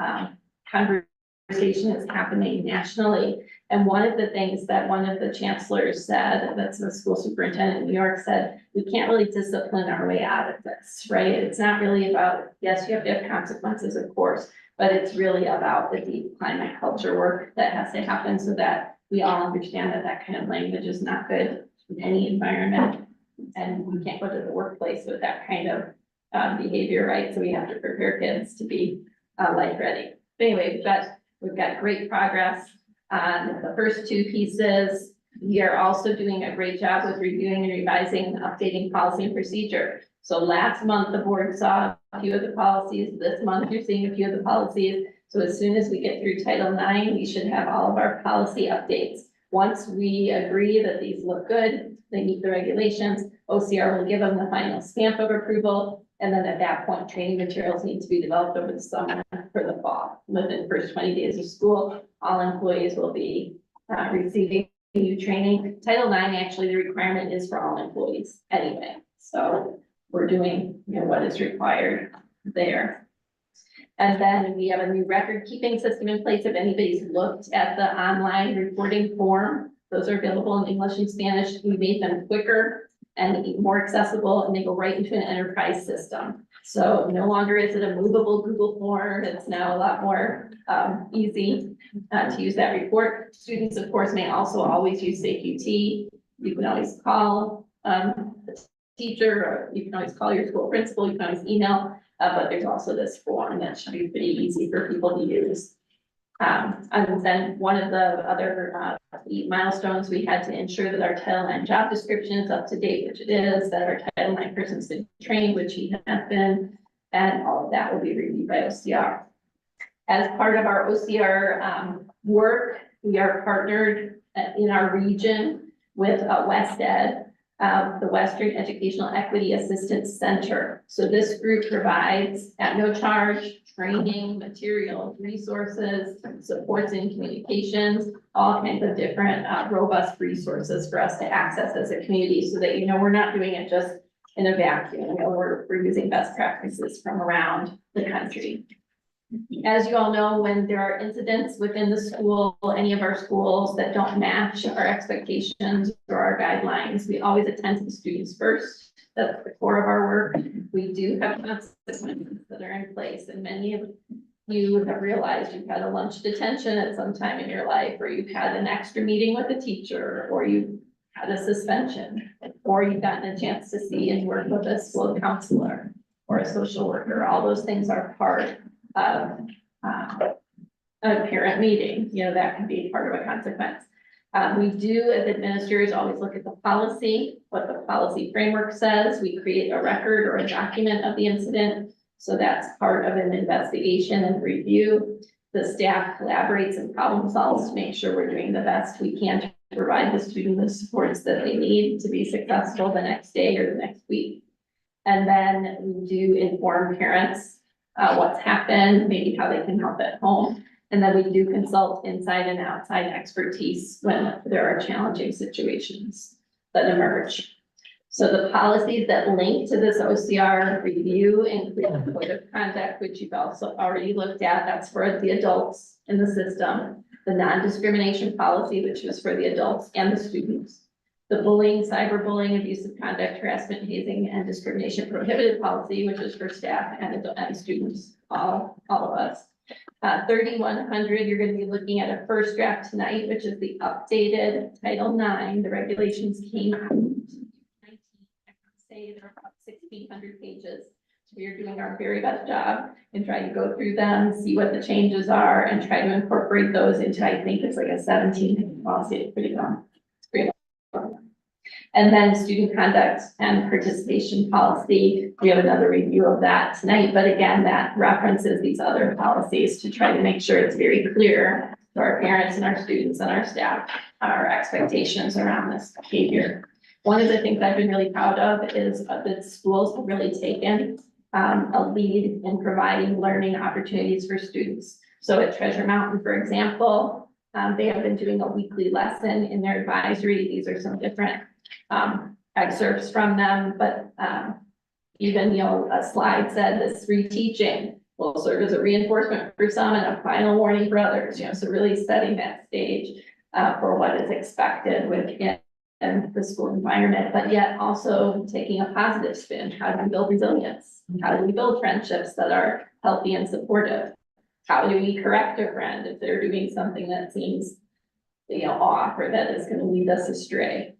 conversation is happening nationally. And one of the things that one of the chancellors said, that's the school superintendent in New York, said, we can't really discipline our way out of this, right? It's not really about, yes, you have to have consequences, of course, but it's really about the deep climate culture work that has to happen so that we all understand that that kind of language is not good in any environment. And we can't go to the workplace with that kind of behavior, right? So we have to prepare kids to be life ready. But anyway, we've got great progress on the first 2 pieces. We are also doing a great job with reviewing and revising and updating policy and procedure. So last month, the board saw a few of the policies. This month, you're seeing a few of the policies. So as soon as we get through Title IX, we should have all of our policy updates. Once we agree that these look good, they meet the regulations, OCR will give them the final stamp of approval. And then at that point, training materials need to be developed over the summer for the fall. Within the first 20 days of school, all employees will be receiving new training. Title IX, actually, the requirement is for all employees anyway. So we're doing what is required there. And then we have a new record keeping system in place. If anybody's looked at the online reporting form, those are available in English and Spanish. We made them quicker and more accessible, and they go right into an enterprise system. So no longer is it a movable Google form. It's now a lot more easy to use that report. Students, of course, may also always use SafeUT. You can always call the teacher, or you can always call your school principal. You can always email, but there's also this form that should be pretty easy for people to use. And then one of the other milestones, we had to ensure that our Title IX job description is up to date, which it is, that our Title IX person's been trained, which he has been, and all of that will be reviewed by OCR. As part of our OCR work, we are partnered in our region with WestEd, the Western Educational Equity Assistance Center. So this group provides at no charge training, materials, resources, supports in communications, all kinds of different robust resources for us to access as a community, so that we're not doing it just in a vacuum. You know, we're using best practices from around the country. As you all know, when there are incidents within the school, any of our schools that don't match our expectations or our guidelines, we always attend to the students first. That's the core of our work. We do have consequences that are in place, and many of you have realized you've had a lunch detention at some time in your life, or you've had an extra meeting with a teacher, or you've had a suspension, or you've gotten a chance to see and work with a school counselor or a social worker. All those things are part of a parent meeting. You know, that can be part of a consequence. We do, as administrators, always look at the policy, what the policy framework says. We create a record or a document of the incident. So that's part of an investigation and review. The staff collaborates and problem solves to make sure we're doing the best we can to provide the student the supports that they need to be successful the next day or the next week. And then we do inform parents what's happened, maybe how they can help at home. And then we do consult inside and outside expertise when there are challenging situations that emerge. So the policies that link to this OCR review include the code of conduct, which you've also already looked at. That's for the adults in the system. The non-discrimination policy, which is for the adults and the students. The bullying, cyberbullying, abusive conduct, harassment, hazing, and discrimination prohibited policy, which is for staff and students, all of us. 3100, you're going to be looking at a first draft tonight, which is the updated Title IX. The regulations came out in 19, I would say they're about 1,600 pages. So we are doing our very best job in trying to go through them, see what the changes are, and try to incorporate those into, I think it's like a 17 policy. It's pretty long. It's pretty long. And then student conduct and participation policy, we have another review of that tonight, but again, that references these other policies to try to make sure it's very clear to our parents and our students and our staff, our expectations around this behavior. One of the things I've been really proud of is that schools have really taken a lead in providing learning opportunities for students. So at Treasure Mountain, for example, they have been doing a weekly lesson in their advisory. These are some different excerpts from them, but even, you know, a slide said this reteaching will serve as a reinforcement for some and a final warning for others, you know, so really setting that stage for what is expected within the school environment, but yet also taking a positive spin. How do we build resilience? How do we build friendships that are healthy and supportive? How do we correct a friend if they're doing something that seems, you know, off or that is going to lead us astray?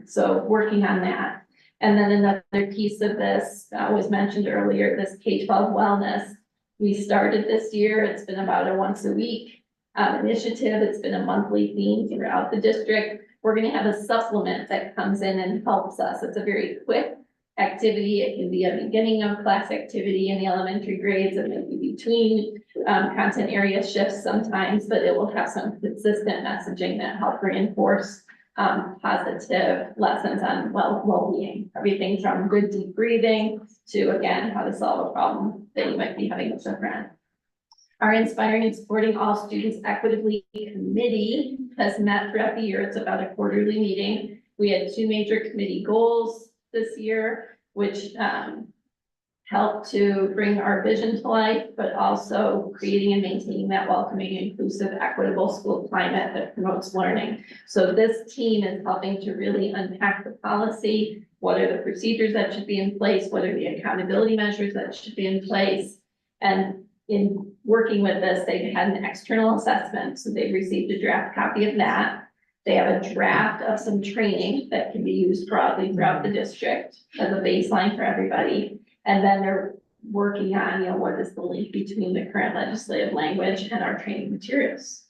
So working on that. And then another piece of this was mentioned earlier, this K-12 wellness. We started this year. It's been about a once a week initiative. It's been a monthly theme throughout the district. We're going to have a supplement that comes in and helps us. It's a very quick activity. It can be a beginning of class activity in the elementary grades and maybe between content area shifts sometimes, but it will have some consistent messaging that help reinforce positive lessons on well-being, everything from good deep breathing to, again, how to solve a problem that you might be having with a friend. Our Inspiring and Supporting All Students Equitably Committee has met throughout the year. It's about a quarterly meeting. We had 2 major committee goals this year, which help to bring our vision to life, but also creating and maintaining that welcoming, inclusive, equitable school climate that promotes learning. So this team is helping to really unpack the policy. What are the procedures that should be in place? What are the accountability measures that should be in place? And in working with this, they've had an external assessment. So they've received a draft copy of that. They have a draft of some training that can be used broadly throughout the district as a baseline for everybody. And then they're working on, you know, what is the link between the current legislative language and our training materials.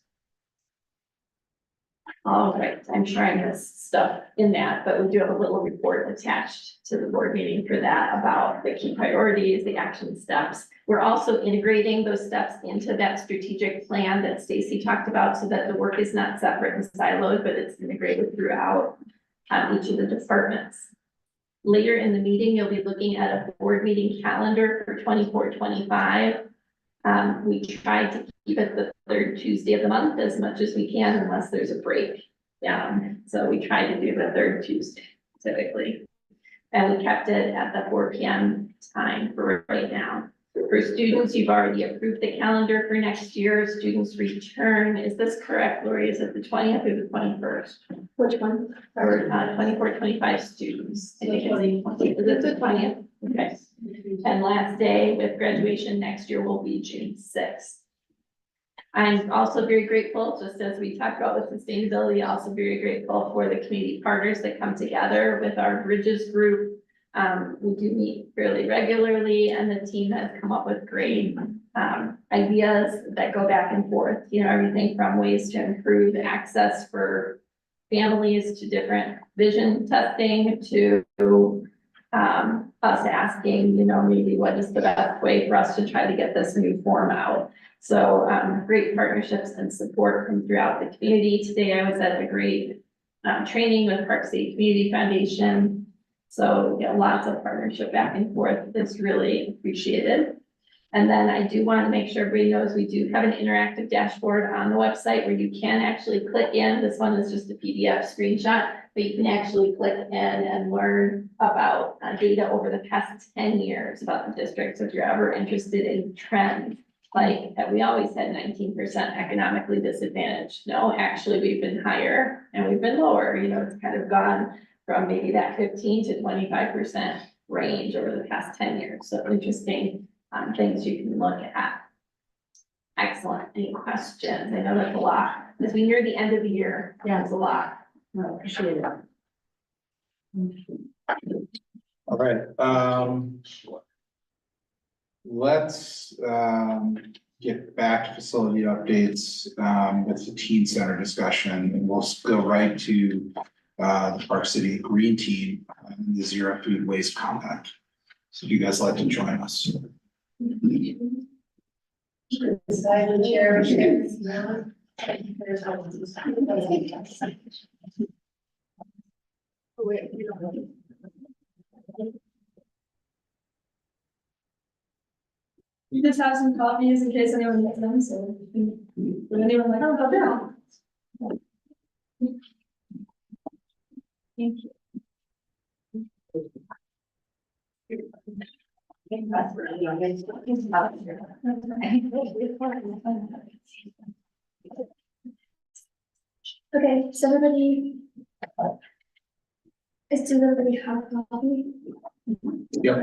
All right, I'm sharing this stuff in that, but we do have a little report attached to the board meeting for that about the key priorities, the action steps. We're also integrating those steps into that strategic plan that Stacy talked about so that the work is not separate and siloed, but it's integrated throughout each of the departments. Later in the meeting, you'll be looking at a board meeting calendar for 24-25. We try to keep it the 3rd Tuesday of the month as much as we can, unless there's a break. So we try to do the 3rd Tuesday typically. And we kept it at the 4 p.m. time for right now. For students, you've already approved the calendar for next year. Students return, is this correct, Lori? Is it the 20th or the 21st? Which one? Or 24, 25 students? I think it's, is it the 20th? Okay. And last day with graduation next year will be June 6th. I'm also very grateful, just as we talked about with sustainability, also very grateful for the community partners that come together with our Bridges group. We do meet fairly regularly, and the team has come up with great ideas that go back and forth, you know, everything from ways to improve access for families to different vision testing to us asking, you know, maybe what is the best way for us to try to get this new form out. So great partnerships and support from throughout the community. Today I was at a great training with Park City Community Foundation. So yeah, lots of partnership back and forth is really appreciated. And then I do want to make sure everybody knows we do have an interactive dashboard on the website where you can actually click in. This one is just a PDF screenshot, but you can actually click in and learn about data over the past 10 years about the district. So if you're ever interested in trends, like we always had 19% economically disadvantaged. No, actually, we've been higher and we've been lower. You know, it's kind of gone from maybe that 15 to 25% range over the past 10 years. So interesting things you can look at. Excellent. Any questions? I know that's a lot. As we near the end of the year, yeah, it's a lot. I appreciate it. All right, let's get back to facility updates with the teen center discussion, and we'll go right to the Park City Green Team and the Zero Food Waste Compact. So if you guys like to join us. You just have some copies in case anyone needs them, so. Would anyone like to help out? Thank you. Okay, so everybody. Does everybody have a copy? Yep.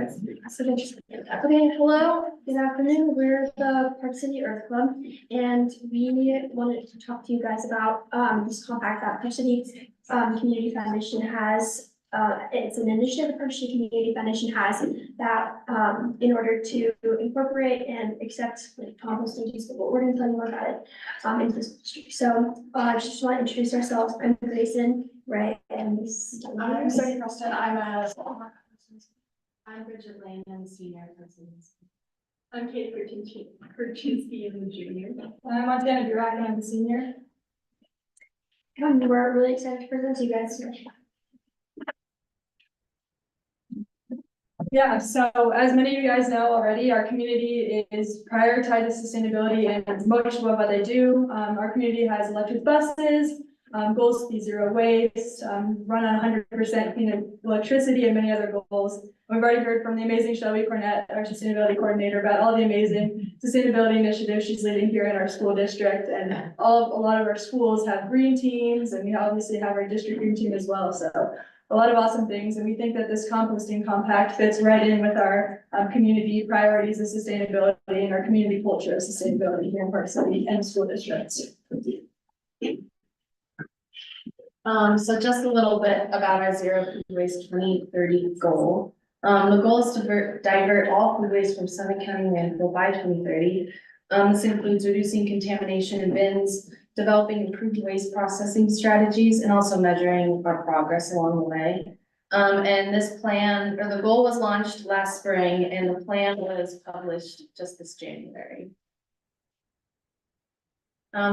Okay, hello, good afternoon, we're the Park City Earth Club, and we wanted to talk to you guys about, this compact that Park City, Community Foundation has. It's an initiative the Park City Community Foundation has that, in order to incorporate and accept like composting use, but we're gonna tell you more about it, into this district. So, I just want to introduce ourselves. I'm Grayson, right, and this. I'm sorry, Preston, I'm Bridget Lane and senior person. I'm Kate Kurchinsky, and the junior. I'm Montana Durack, and I'm the senior. We're really excited to present to you guys. Yeah, so as many of you guys know already, our community is prioritized sustainability and much of what they do. Our community has electric buses, goals to be zero waste, run on 100% clean electricity, and many other goals. We've already heard from the amazing Shelby Cornett, our sustainability coordinator, about all the amazing sustainability initiatives she's leading here in our school district. And a lot of our schools have green teams, and we obviously have our district green team as well. So a lot of awesome things. And we think that this composting compact fits right in with our community priorities of sustainability and our community culture of sustainability here in Park City and school districts. So just a little bit about our zero food waste 2030 goal. The goal is to divert all food waste from Summit County landfill by 2030. This includes reducing contamination in bins, developing improved waste processing strategies, and also measuring our progress along the way. And this plan, or the goal was launched last spring, and the plan was published just this January.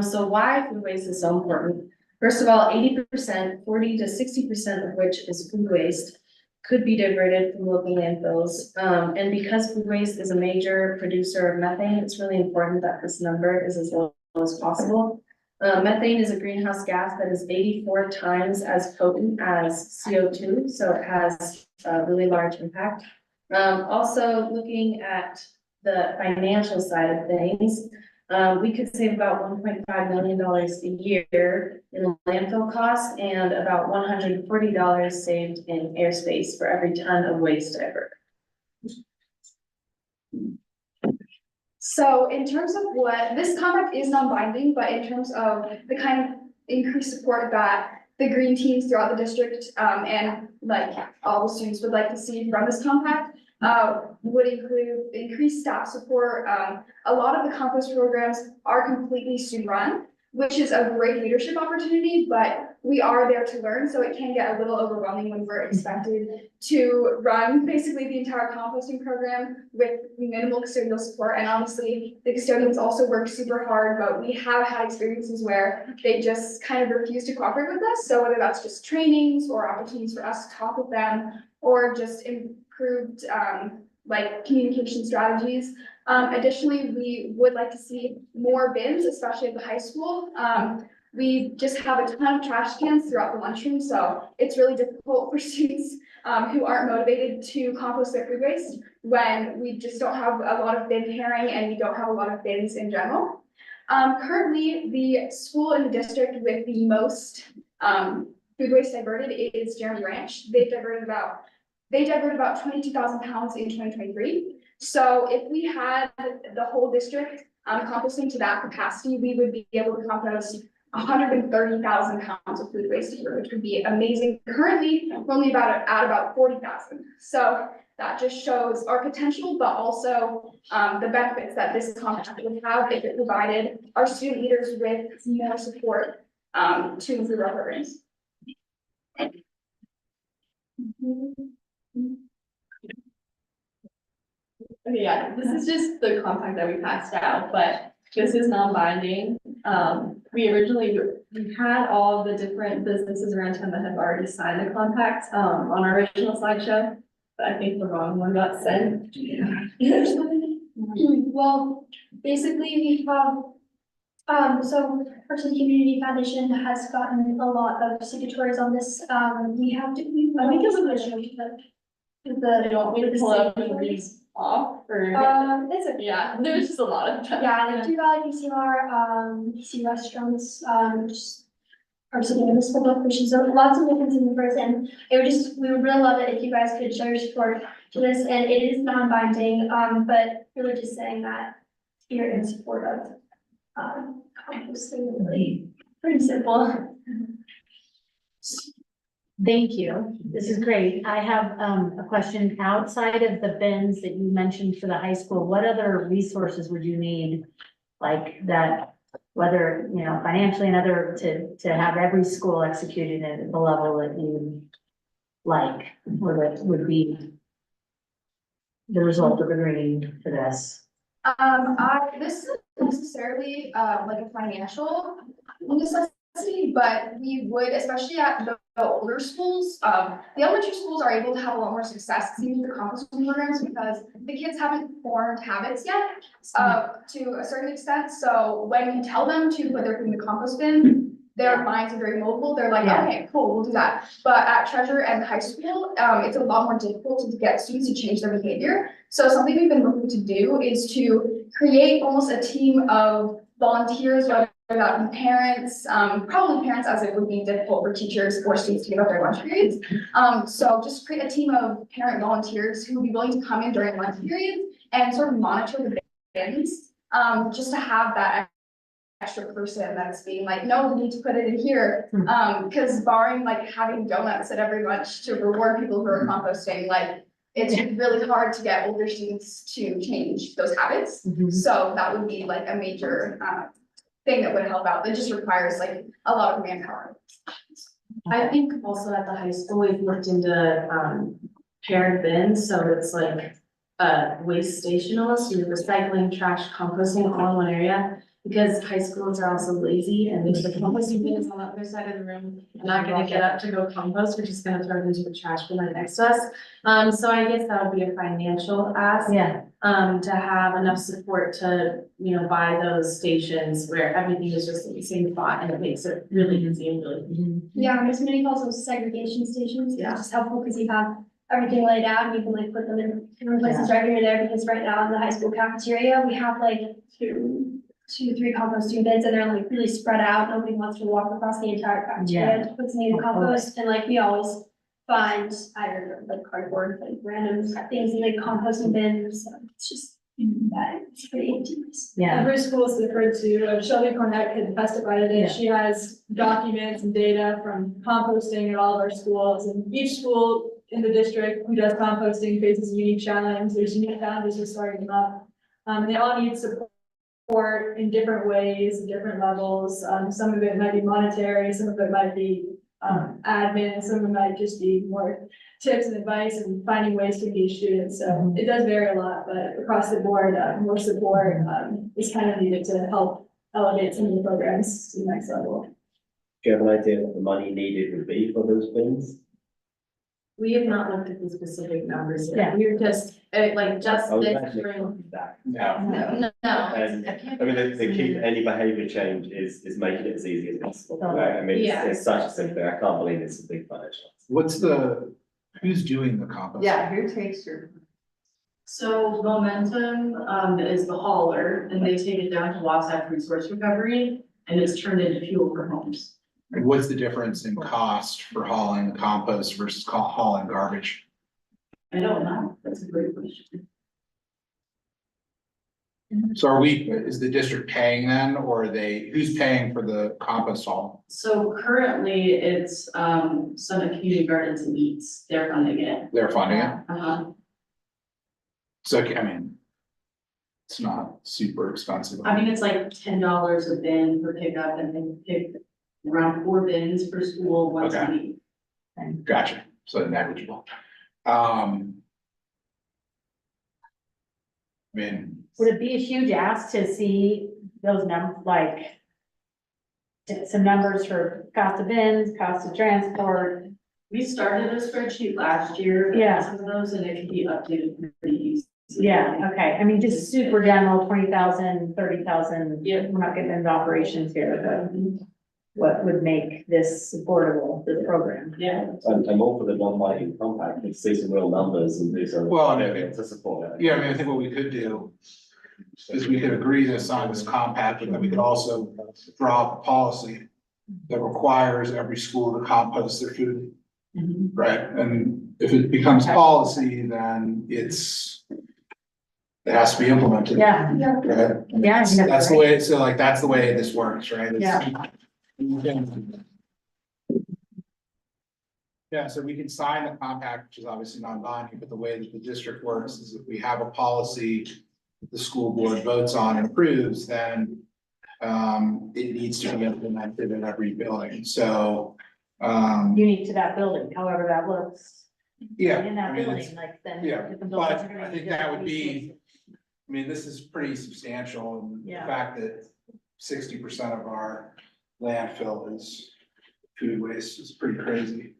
So why food waste is so important? First of all, 80%, 40 to 60% of which is food waste, could be diverted from local landfills. And because food waste is a major producer of methane, it's really important that this number is as low as possible. Methane is a greenhouse gas that is 84 times as potent as CO2, so it has a really large impact. Also looking at the financial side of things, we could save about $1.5 million a year in landfill costs and about $140 saved in airspace for every ton of waste diverted. So in terms of what, this compact is non-binding, but in terms of the kind of increased support that the green teams throughout the district, and like all the students would like to see from this compact, would include increased staff support. A lot of the compost programs are completely student run, which is a great leadership opportunity, but we are there to learn, so it can get a little overwhelming when we're expected to run basically the entire composting program with minimal custodial support. And obviously, the custodians also work super hard, but we have had experiences where they just kind of refuse to cooperate with us. So whether that's just trainings or opportunities for us to talk with them, or just improved like communication strategies. Additionally, we would like to see more bins, especially at the high school. We just have a ton of trash cans throughout the lunchroom, so it's really difficult for students who aren't motivated to compost their food waste when we just don't have a lot of bin pairing and we don't have a lot of bins in general. Currently, the school in the district with the most food waste diverted is Jeremy Ranch. They diverted about 22,000 pounds in 2023. So if we had the whole district composting to that capacity, we would be able to compost 130,000 pounds of food waste a year, which would be amazing. Currently, we're only at about 40,000. So that just shows our potential, but also the benefits that this compact would have if it provided our student leaders with more support to improve our programs. Okay, yeah, this is just the compact that we passed out, but this is non-binding. We had all the different businesses around town that have already signed the compact, on our original slideshow. But I think the wrong one got sent. Well, basically we have, so Park City Community Foundation has gotten a lot of signatories on this. We have to, I think it was the. You want me to pull up these off or? It's a. Yeah, there's just a lot of them. Yeah, like Deer Valley PCR, PC restaurants, just Park City Municipal Book, which is lots of different signatories, and we would really love it if you guys could show your support to this, and it is non-binding, but really just saying that you're in support of, composting, really, pretty simple. Thank you. This is great. I have a question. Outside of the bins that you mentioned for the high school, what other resources would you need? Like that, whether, you know, financially and other, to have every school executed at the level that you like, or that would be the result of agreeing to this? This isn't necessarily, like a financial necessity, but we would, especially at the older schools, the elementary schools are able to have a lot more success, it seems, with the composting programs because the kids haven't formed habits yet, to a certain extent. So when you tell them to put their food in the compost bin, their minds are very mobile. They're like, okay, cool, we'll do that. But at Treasure and high school, it's a lot more difficult to get students to change their behavior. So something we've been looking to do is to create almost a team of volunteers, whether that be parents, probably parents, as it would be difficult for teachers or students to give up their lunch periods. So just create a team of parent volunteers who would be willing to come in during lunch periods and sort of monitor the bins, just to have that extra person that's being like, no, we need to put it in here. Because barring like having donuts at every lunch to reward people who are composting, like it's really hard to get older students to change those habits. So that would be like a major thing that would help out. That just requires like a lot of manpower. I think also at the high school, we've looked into paired bins, so it's like a waste station almost, you're recycling, trash, composting all in one area. Because high schools are also lazy and there's the composting bin is on the other side of the room. I'm not gonna get up to go compost, we're just gonna throw it into the trash bin right next to us. So I guess that would be a financial ask. Yeah. To have enough support to, you know, buy those stations where everything is just in the same spot and it makes it really easy and really. Yeah, there's many also segregation stations, which is helpful because you have everything laid out, and you can like put them in different places right here and there, because right now in the high school cafeteria, we have like two, 3 composting bins, and they're like really spread out. Nobody wants to walk across the entire cafeteria to put something in compost, and like we always find either like cardboard, like random things in like composting bins. So it's just, it's pretty ingenious. Yeah. Every school is different too. Shelby Cornett can testify to Yeah. this. She has documents and data from composting at all of our schools, and each school in the district who does composting faces a unique challenge. There's unique challenges we're starting them up. And they all need support in different ways, in different levels. Some of it might be monetary, some of it might be admin, some of it might just be more tips and advice and finding ways to engage students. So it does vary a lot, but across the board, more support is kind of needed to help elevate some of the programs to the next level. Do you have an idea what the money needed would be for those bins? We have not looked at the specific numbers Yeah. yet. We're just, like, just I would this imagine it spring. would be that. No. No. And I mean, the key to any behaviour change is making it as easy as possible, right? I mean, Yeah. it's such a simple thing. I can't believe it's a big financial. Who's doing the compost? Yeah, who takes your? So Momentum, is the hauler, and they take it down to Wasatch Resource Recovery, and it's turned into fuel for homes. And what's the difference in cost for hauling compost versus hauling garbage? I don't know, that's a great question. So is the district paying then, or who's paying for the compost haul? So currently, it's, Summit Community Gardens and Eats, they're funding it. They're funding it? Uh-huh. So, I mean, it's not super expensive. I mean, it's like $10 a bin per pickup, and they pick around 4 bins per school once a Okay. week. Gotcha, so negligible. I mean, Would it be a huge ask to see those some numbers for cost of bins, cost of transport? We started a spreadsheet last year. with Yeah. Some of those, and it can be updated pretty easily. Yeah, okay, I mean, just super general, 20,000, 30,000. Yeah. We're not getting into operations here, but what would make this supportable, this program? Yeah. I'm all for the non-binding compact, let's see some real numbers and do some. Well, I mean, to support it. yeah, I mean, I think what we could do is we could agree to sign this compact, and then we could also draw up a policy that requires every school to compost their food, right? And if it becomes policy, then it has to be implemented. Yeah, Right? Yeah, I think that's That's the way, so like, that's the way this works, right? It's- Yeah. Yeah, so we can sign the compact, which is obviously non-binding, but the way that the district works is if we have a policy that the school board votes on and approves, then it needs to be implemented in every building, so unique to that building, however that looks. yeah. In I that mean, building, it's- like then. Yeah, different but buildings are gonna I be think that would different be, resources. I mean, this is pretty substantial, and the Yeah. fact that 60% of our landfill is food waste is pretty crazy.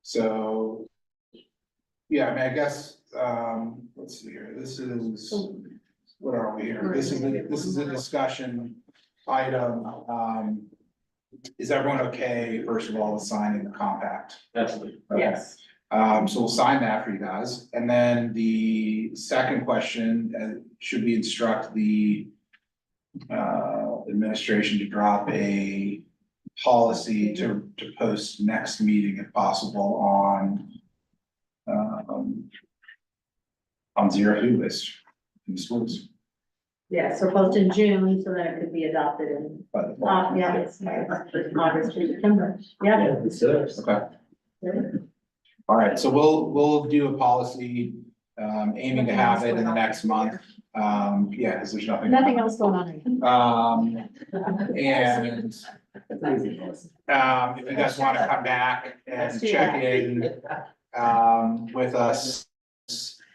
So, yeah, I mean, I guess, let's see here, this is, what are we here? This is a discussion item. Is everyone okay, first of all, with signing the compact? Absolutely. Okay. Yes. So we'll sign that for you guys. And then the second question, should we instruct the administration to drop a policy to post next meeting if possible on zero food waste in schools? Yeah, so post in June, so that it could be adopted in, By the fall. yeah, it's August or September, yeah. Let's do it. Okay. All right, so we'll do a policy, aiming to have it in the next month. Yeah, because there's nothing. Nothing else going on. And if you guys want to come back and check in with us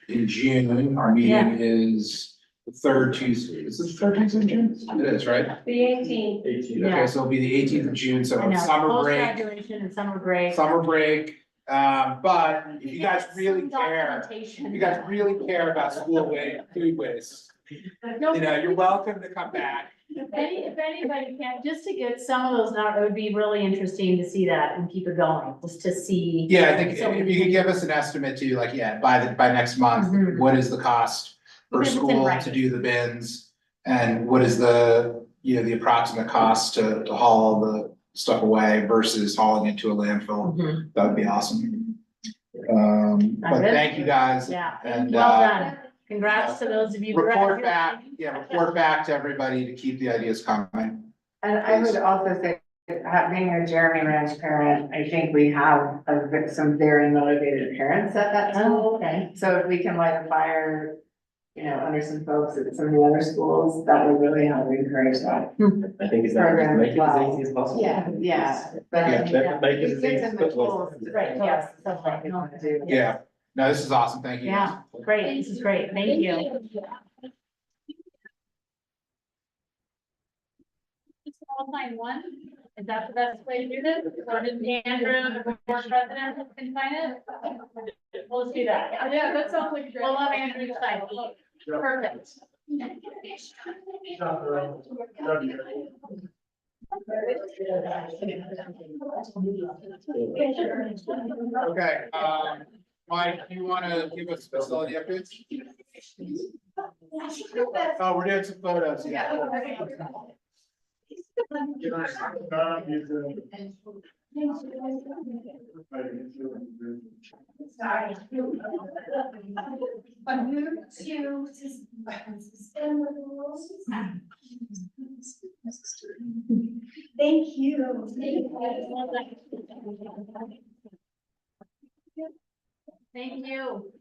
in June, our meeting is the third Tuesday. Is this the third Tuesday in June? It is, right? The 18th. Okay, so it'll be the 18th of June, I so know, summer break, post-graduation and summer break. summer break. But if you guys really Some care, documentation. if you guys really care about school food waste, You know, you're welcome to come back. If anybody can, just to get some of those, it would be really interesting to see that and keep it going, just to see. Yeah, I think So if you could give us an estimate too, like, yeah, by next month, Mhm. what is the cost per Even if it's in school to writing. do the bins? And what is the, you know, the approximate cost to haul the stuff away versus hauling it to a landfill? Mhm. That would be awesome. But Good. thank you guys. Yeah, And, well done. Congrats to those of you. report back to everybody to keep the ideas coming. And I would also say, being a Jeremy Ranch parent, I think we have some very motivated parents at that Oh, school. okay. So if we can light a fire, you know, under some folks at some of the other schools, that would really help encourage that. I think it's that, just make it as easy as possible. Yeah. Make it as easy as possible. Right, yes, that's right. No. Yeah, no, this is awesome. Thank you. Yeah, great, this is great, thank you. Line one, is that the best way to do this? Or did Andrew, the board president, can sign it? Well, let's do that. Yeah, that sounds like a great. We'll have Andrew sign. Perfect. Okay, Mike, do you wanna give us facility updates? Oh, we're doing some photos, yeah. Sorry. I moved to suspend the rules. Thank you. Thank you.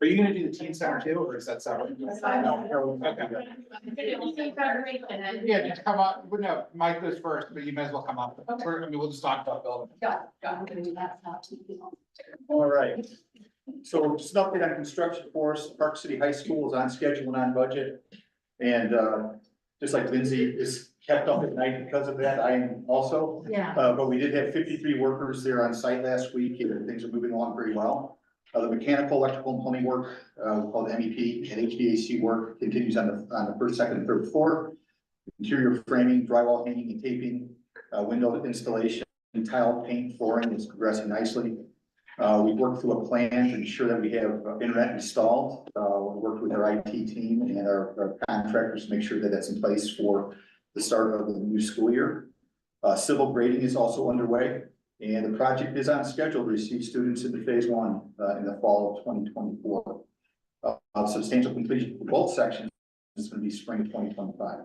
Are you gonna do the teen center too, or is that separate? Okay. Yeah, just come up, well, no, Mike goes first, but you may as well come up. We'll just talk about building. All right. So just an update on construction for us. Park City High School is on schedule and on budget. And just like Lindsay is kept up at night because of that, I am also. Yeah. But we did have 53 workers there on site last week, and things are moving along very well. The mechanical, electrical, and plumbing work, called MEP, and HVAC work continues on the first, second, and third floor. Interior framing, drywall hanging and taping, window installation, tile, paint, flooring is progressing nicely. We've worked through a plan to ensure that we have internet installed. We worked with our IT team and our contractors to make sure that that's in place for the start of the new school year. Civil grading is also underway, and the project is on schedule to receive students into phase one in the fall of 2024. Substantial completion for both sections is going to be spring 2025.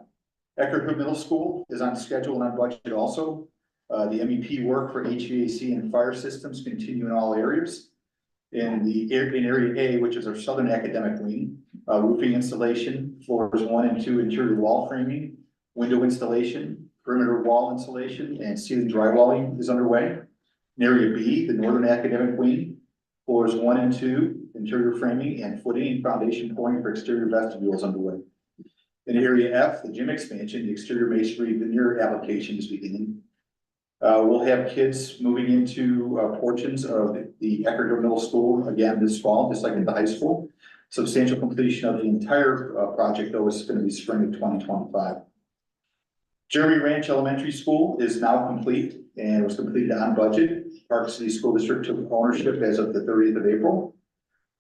Eckerd Hood Middle School is on schedule and on budget also. The MEP work for HVAC and fire systems continue in all areas. In area A, which is our southern academic wing, roofing installation, floors 1 and 2, interior wall framing, window installation, perimeter wall insulation, and ceiling drywalling is underway. In area B, the northern academic wing, floors 1 and 2, interior framing and footing and foundation pouring for exterior vestibule is underway. In area F, the gym expansion, the exterior masonry veneer application is beginning. We'll have kids moving into portions of the Eckerd Middle School again this fall, just like at the high school. Substantial completion of the entire project, though, is going to be spring of 2025. Jeremy Ranch Elementary School is now complete and was completed on budget. Park City School District took ownership as of the 30th of April.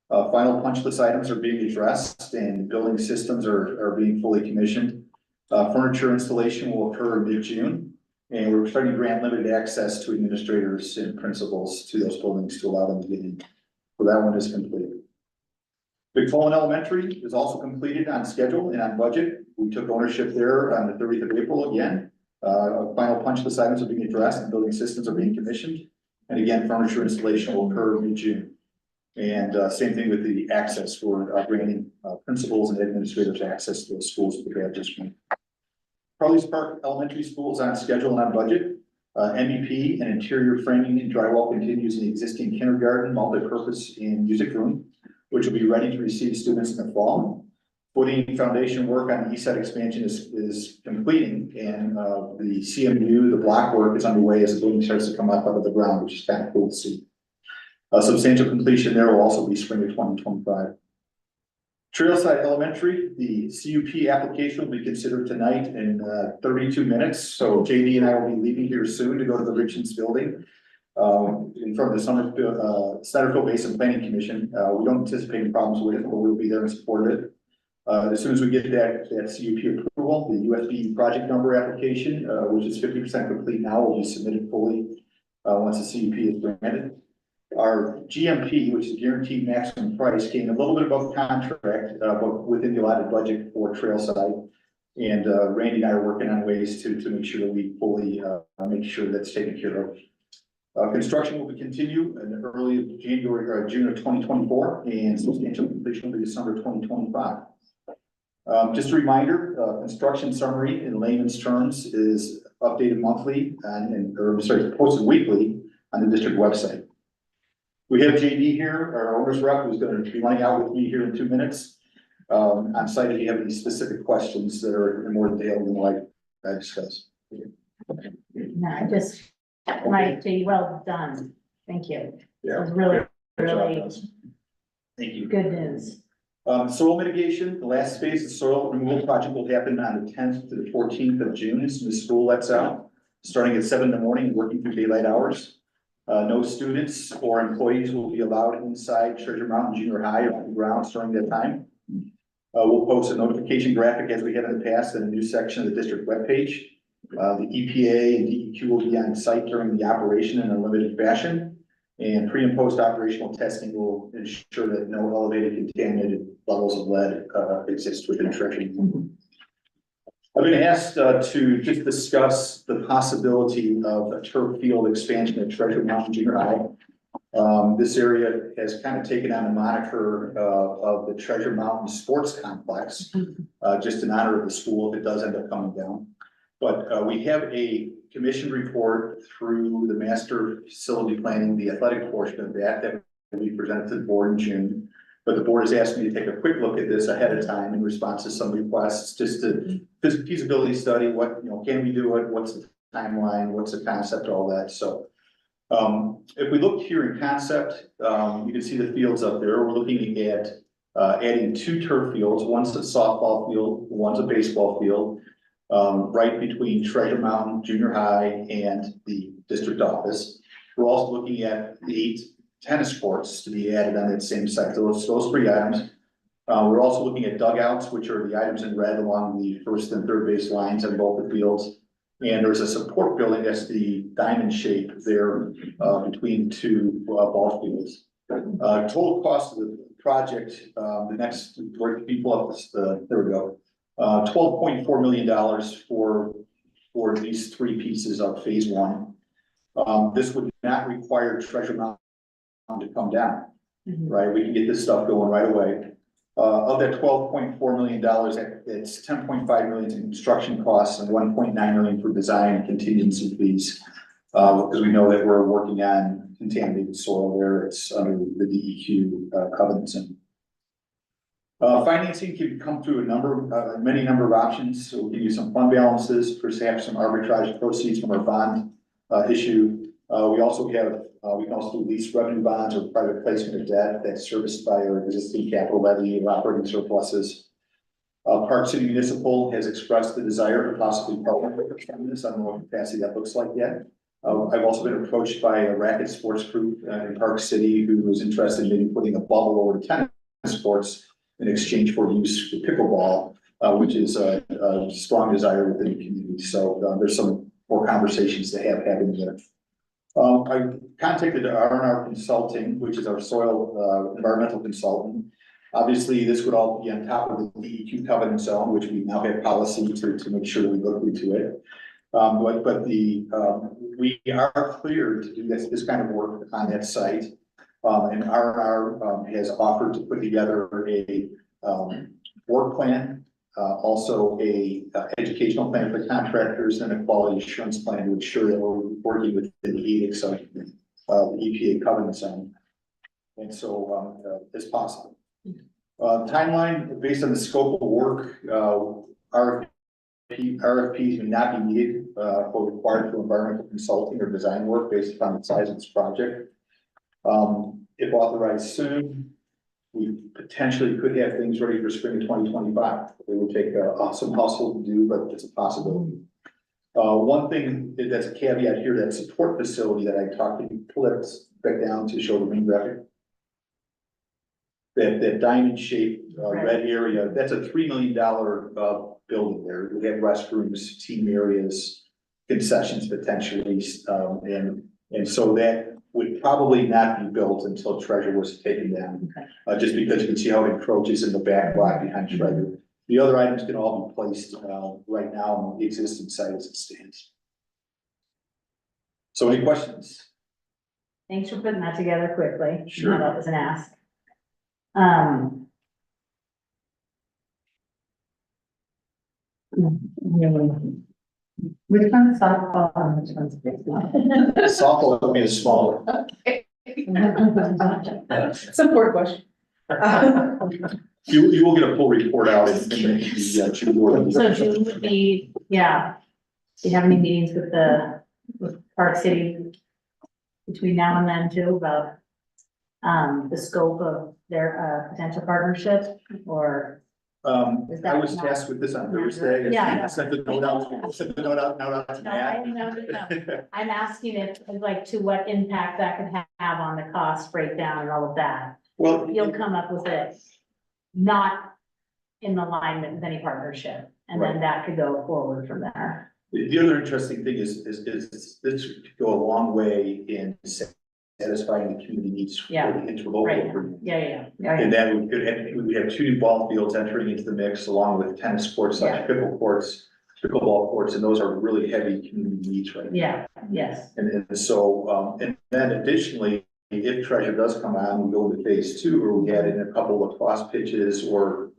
Final punch list items are being addressed and building systems are being fully commissioned. Furniture installation will occur in mid-June. And we're starting to grant limited access to administrators and principals to those buildings to allow them to get in. So that one is complete. Big Fallen Elementary is also completed on schedule and on budget. We took ownership there on the 30th of April again. Final punch list items are being addressed and building systems are being commissioned. And again, furniture installation will occur mid-June. And same thing with the access for granting principals and administrators access to those schools with the grad district. Carly's Park Elementary School is on schedule and on budget. MEP and interior framing and drywall continues in the existing kindergarten, multi-purpose and music room, which will be ready to receive students in the fall. Footing foundation work on the east side expansion is completing, and, the CMU, the block work is underway as the building starts to come up out of the ground, which is kind of cool to see. Substantial completion there will also be spring of 2025. Trailside Elementary, the CUP application will be considered tonight in 32 minutes. So JD and I will be leaving here soon to go to the Richards building in front of the Centerville Basin Planning Commission. We don't anticipate any problems with it, but we'll be there and support it. As soon as we get that CUP approval, the USB project number application, which is 50% complete now, will be submitted fully once the CUP is granted. Our GMP, which is guaranteed maximum price, came a little bit above contract, but within the allotted budget for Trailside. And Randy and I are working on ways to make sure that we fully make sure that's taken care of. Construction will continue in early January or June of 2024, and substantial completion will be December 2025. Just a reminder, construction summary in layman's terms is updated monthly posted weekly on the district website. We have JD here, our owner's rep, who's going to be running out with me here in 2 minutes. I'm excited if you have any specific questions that are in more detail than what I discussed. No, I just, like, JD, well done. Thank you. Yeah. It was really, really Thank you. good news. Soil mitigation, the last phase of the soil removal project will happen on the 10th to the 14th of June, as soon as school lets out, starting at 7 in the morning, working through daylight hours. No students or employees will be allowed inside Treasure Mountain Junior High or on the grounds during that time. We'll post a notification graphic as we have in the past in a new section of the district webpage. The EPA and DEQ will be on site during the operation in a limited fashion. And pre and post operational testing will ensure that no elevated contaminated levels of lead exist within Treasure. I've been asked to just discuss the possibility of a turf field expansion at Treasure Mountain Junior High. This area has kind of taken on the moniker of the Treasure Mountain Sports Complex, just in honor of the school if it does end up coming down. But we have a commission report through the master facility planning, the athletic portion of that will be presented to the board in June. But the board has asked me to take a quick look at this ahead of time in response to some requests, just to feasibility study, what, can we do it? What's the timeline? What's the concept, all that. So if we look here in concept, you can see the fields up there. We're looking at adding 2 turf fields. One's a softball field, one's a baseball field, right between Treasure Mountain Junior High and the district office. We're also looking at 8 tennis courts to be added on that same site. Those 3 items. We're also looking at dugouts, which are the items in red along the first and third base lines on both the fields. And there's a support building that's the diamond shape there between 2 ball fields. Total cost of the project, the next where people up this, there we go. $12.4 million for these 3 pieces of phase 1. This would not require Treasure Mountain to come down, right? We can get this stuff going right away. Of that $12.4 million, it's $10.5 million in construction costs and $1.9 million for design and contingency fees. Because we know that we're working on contaminated soil there. It's under the DEQ covenants. Financing can come through many number of options. So we'll give you some fund balances, perhaps some arbitrage proceeds from our bond issue. We can also do lease revenue bonds or private placement of debt that's serviced by our existing capital levy or operating surpluses. Park City Municipal has expressed the desire to possibly partner with us on this. I don't know what capacity that looks like yet. I've also been approached by a racket sports group in Park City who was interested in maybe putting a bubble over the tennis courts in exchange for use for pickleball, which is a strong desire within the community. So there's some more conversations to have happening there. I contacted R&R Consulting, which is our soil environmental consultant. Obviously, this would all be on top of the DEQ covenant zone, which we now have policy to make sure we look into it. But we are cleared to do this kind of work on that site. And R&R has offered to put together a work plan, also a educational plan for contractors and a quality assurance plan to ensure that we're working within the edicts of the EPA covenant zone. And so it's possible. Timeline, based on the scope of work, RFPs may not be needed, for required for environmental consulting or design work based upon the size of this project. If authorized soon, we potentially could have things ready for spring of 2025. It would take some hustle to do, but it's a possibility. One thing that's a caveat here, that support facility that I talked to, pull that back down to show the main graphic. That diamond shaped red area, that's a $3 million building there. We have restrooms, team areas, concessions potentially, and so that would probably not be built until Treasure was taken down. Just because you can see how it encroaches in the back lot behind Treasure. The other items can all be placed right now on the existing site as it stands. So any questions? Thanks for putting that together quickly. Sure. That was an ask. Which one's softball and which one's baseball? Softball would be the smaller. Support question. You will get a full report out in the June board. So June would be, yeah. Do you have any meetings with Park City between now and then too about the scope of their potential partnership or? Is that I was not- tasked with this on Thursday. Yeah. I sent the note out to No, I Matt. know. I'm asking if, like, to what impact that could have on the cost breakdown and all of that. Well, You'll come up with it not in alignment with any partnership, and then that could go forward from there. the other interesting thing is this could go a long way in satisfying the community needs for Yeah. the interlocal Right. agreement. Yeah. And then we have 2 new ball fields entering into the mix along with tennis courts, Yeah. pickleball courts, and those are really heavy community needs right now. Yeah, yes, And so, and then additionally, if Treasure does come on, we go into phase 2, or we add in a couple of lacrosse pitches or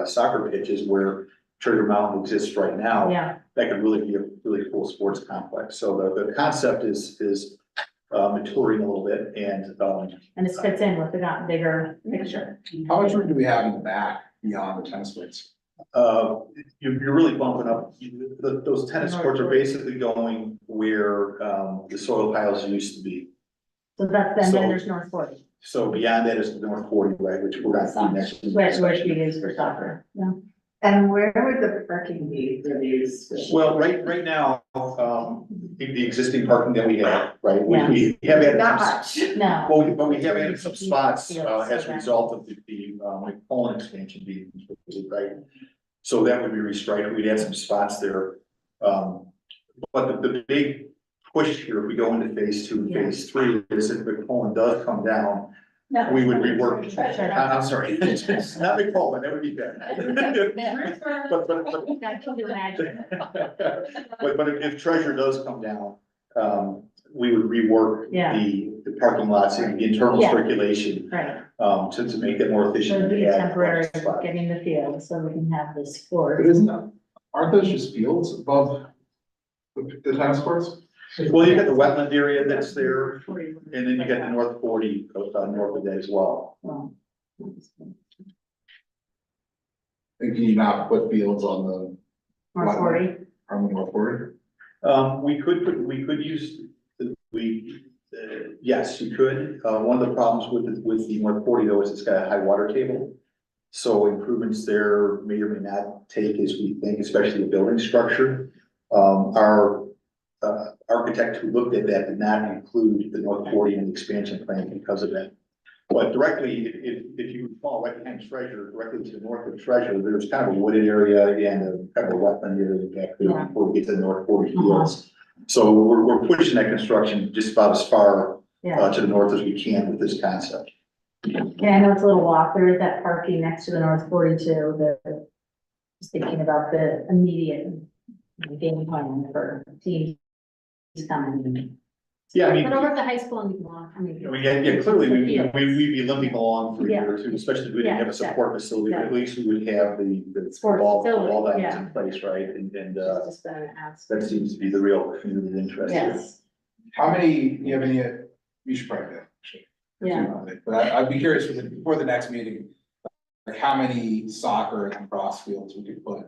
soccer pitches where Treasure Mountain exists right now. yeah, That could really be a really cool sports complex. So the concept is maturing a little bit and, and this fits in with the bigger picture. How much room do we have in the back beyond the tennis courts? you're really bumping up, those tennis courts are basically going where, the soil piles used to be. So then So- there's North Forty, So beyond that is the North 40, right, which we're not seeing next. where she is for soccer, yeah. And where would the parking be for these? Well, right now, the existing parking that we have, right, we have added Not some. much. No, Well, but we have added some spots, as a result of the Poland expansion being completed, right? So that would be restriped, we'd add some spots there. But the big push here, if we go into phase 2 and phase 3, is if Poland does come down, we would rework. I'm sorry, it's not McCollum, that would be bad. I can imagine. But if Treasure does come down, we would rework Yeah. the parking lots and the internal Yeah. circulation, Right, to make it more so efficient. it'd be and add temporary, spots. getting the field, so we can have this sport. But aren't those just fields above the tennis courts? Well, you got the wetland area that's there, and then you got the North 40 goes down north of that as well. Well, And can you not put fields on the, North Forty, on the North 40? We could use, yes, you could. One of the problems with the North 40 though is it's got a high water table. So improvements there may or may not take as we think, especially the building structure. Our architect who looked at that did not include the North 40 in the expansion plan because of that. But directly, if you recall, right behind Treasure, directly to the north of Treasure, there's kind of a wooded area and a kind of a wetland area back there Yeah. before we get to the North 40 fields. So we're pushing that construction just about as far yeah. to the north as we can with this concept. Yeah, I know it's a little walk, there is that parking next to the North 42, the, just thinking about the immediate game plan for teams coming. Yeah, I But over mean, at the high school and we can walk, I mean. yeah, clearly, we'd be limping along for a Yeah. year or two, especially if we didn't have a support facility, but at least we would have the Sports ball facility, lines yeah. in place, right? And Just been asked. that seems to be the real community interest here. Yes, How many, you have any, you should probably do, actually. yeah. But I'd be curious for before the next meeting, Like how many soccer and cross fields we could put?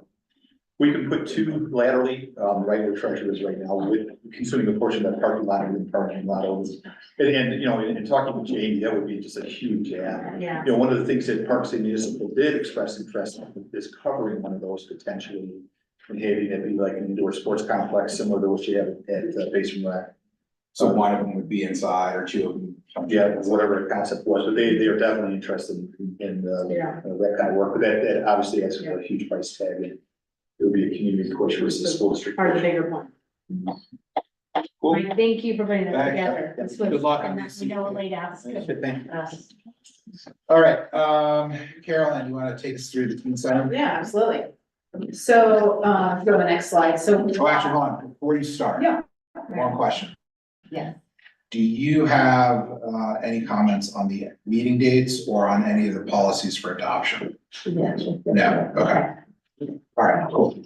We can put two laterally, right where Treasure is right now, with consuming a portion of that parking lot and the parking lot over. And, you know, in talking with Jamie, that would be just a huge add. Yeah. You know, one of the things that Park City Municipal did express interest in is covering one of those potentially. And having it be like an indoor sports complex similar to what you have at Basin Rec. So one of them would be inside or two of them. Yeah, whatever the concept was, but they are definitely interested in, that kind of work, but that obviously has a huge price tag. And it would be a community push versus a school district. Part of the push. bigger point. Cool. Right, thank you for putting this Thanks. together. This was- Good luck on and this. We know it laid out. Good thing. Us. All right, Carolyn, you wanna take us through the teen center? Yeah, absolutely. So, go to the next slide, so. Oh, actually, hold on, before you start. Yeah. One question. Yeah. Do you have, any comments on the meeting dates or on any of the policies for adoption? No, okay. All right, cool.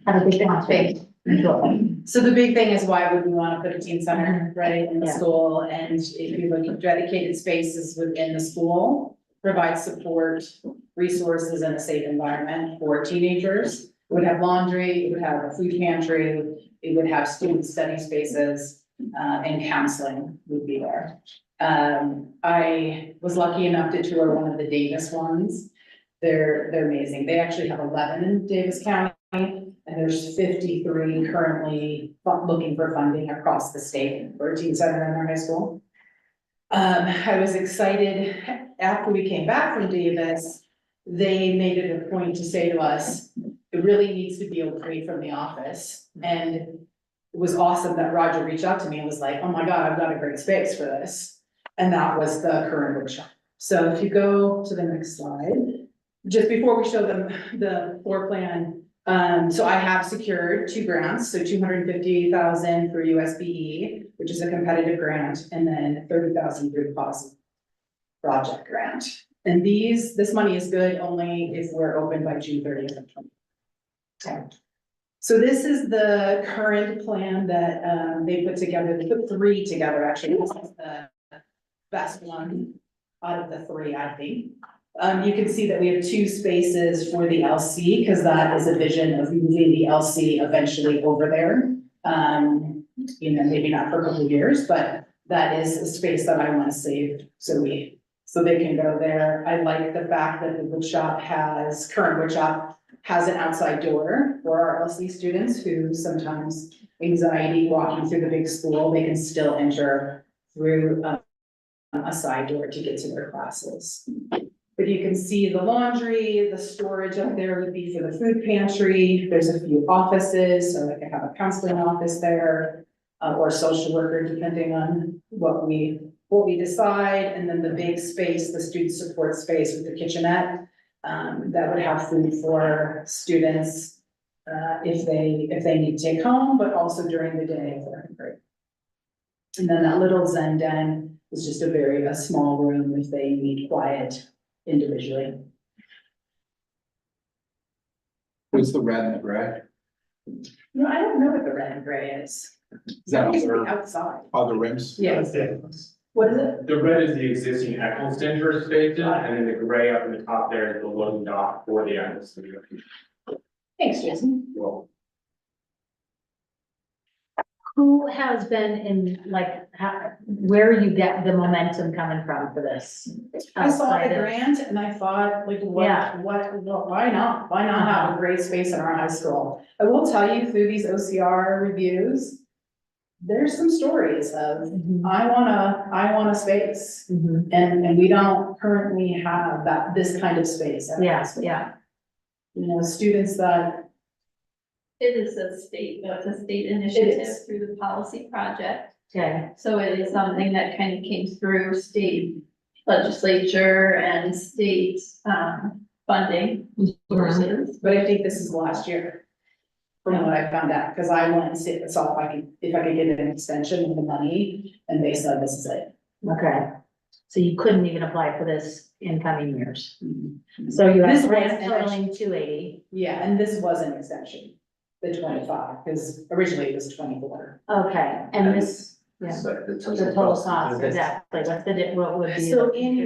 Have a big one. So the big thing is why would we want to put a teen center, right, in the Yeah. school? And if you look at dedicated spaces within the school, provide support, resources and a safe environment for teenagers. It would have laundry, it would have a food pantry, it would have student study spaces, and counseling would be there. I was lucky enough to tour one of the Davis ones. They're amazing. They actually have 11 in Davis County. And there's 53 currently looking for funding across the state for a teen center in our high school. I was excited after we came back from Davis, they made it a point to say to us, it really needs to be okay from the office. And it was awesome that Roger reached out to me and was like, oh my God, I've got a great space for this. And that was the current workshop. So if you go to the next slide, just before we show them the floor plan, so I have secured 2 grants, so 250,000 for USBE, which is a competitive grant, and then 30,000 through the POS project grant. And this money is good only if we're open by June 30th. Okay. So this is the current plan that, they put together. They put 3 together, actually. This is the best one out of the 3, I think. You can see that we have 2 spaces for the LC, because that is a vision of moving the LC eventually over there. You know, maybe not for a couple of years, but that is a space that I want to save, so they can go there. I like the fact that the current wood shop has an outside door for our LC students who sometimes anxiety walking through the big school, they can still enter through a side door to get to their classes. But you can see the laundry, the storage up there would be for the food pantry. There's a few offices, so I could have a counseling office there, or a social worker, depending on what we decide. And then the big space, the student support space with the kitchenette, that would have food for students, if they need to take home, but also during the day if they're hungry. And then that little Zen den is just a small room if they need quiet individually. What's the red and the gray? No, I don't know what the red and gray is. Is that It used to be other, outside. other rims? Yes. What is it? The red is the existing Eccleston spaces, and then the gray up in the top there is the loading dock for the Eccleston. Thanks, Jason. Well, Who has been in, like, where you get the momentum coming from for this? I saw Outside the of- grant and I thought, like, Yeah. why not? Why not have a great space in our high school? I will tell you through these OCR reviews, there's some stories of, Mhm. I want a space. Mhm. And we don't currently have this kind of space. at our high Yeah, school. yeah. You know, students that, It is a state initiative is. through the policy project. Okay. So it is something that kind of came through state legislature and state, funding sources. but I think this is last year. From what I found out, because I went and saw if I could get an extension of the money, and they said this is it. Okay. So you couldn't even apply for this in coming years. So you have This was grants an totaling 280. Yeah, and this was an extension, the 25, because originally it was 24. Okay, and this Yeah. So the The total cost, exactly, what's what would be. So the- in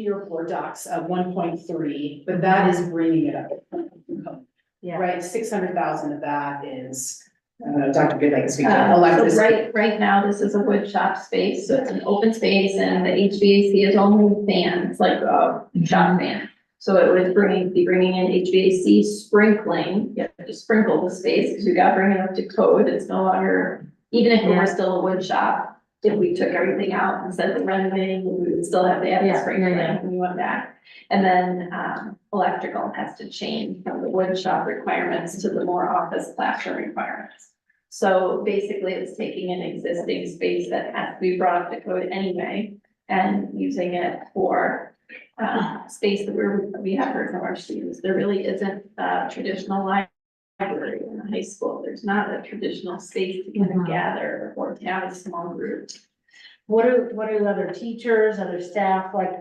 your board docs, 1.3, but that is bringing it up. Yeah. Right, 600,000 of that is, Dr. Goodlake is speaking, So electricity. right now, this is a wood shop space, so it's an open space and the HVAC is only fans, like a shop fan. So it would be bringing in HVAC sprinkling, you have to sprinkle the space, because we got bringing up to code, it's no longer, even if it were still a wood shop. If we took everything out and said the renovating, we would still have to add the sprinkling when we went back. And then, electrical has to change from the wood shop requirements to the more office classroom requirements. So basically, it's taking an existing space that has to be brought up to code anyway, and using it for space that we have heard from our students. There really isn't a traditional library in the high school. There's not a traditional space to kind of gather or to have a small group. What are other teachers, other staff, like,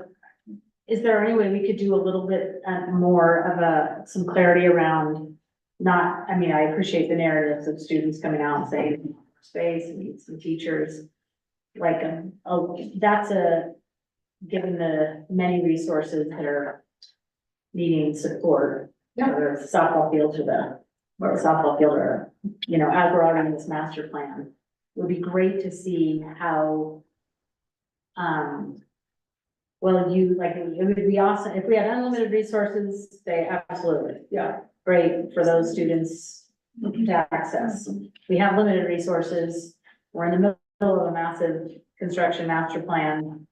is there any way we could do a little bit more of some clarity around not, I mean, I appreciate the narratives of students coming out and saying space and need some teachers. Like, that's given the many resources that are needing support, whether it's softball field or softball field or, as we're already in this master plan, it would be great to see how, well, it would be awesome, if we had unlimited resources, say, absolutely, yeah, great for those students to access. We have limited resources, we're in the middle of a massive construction master plan,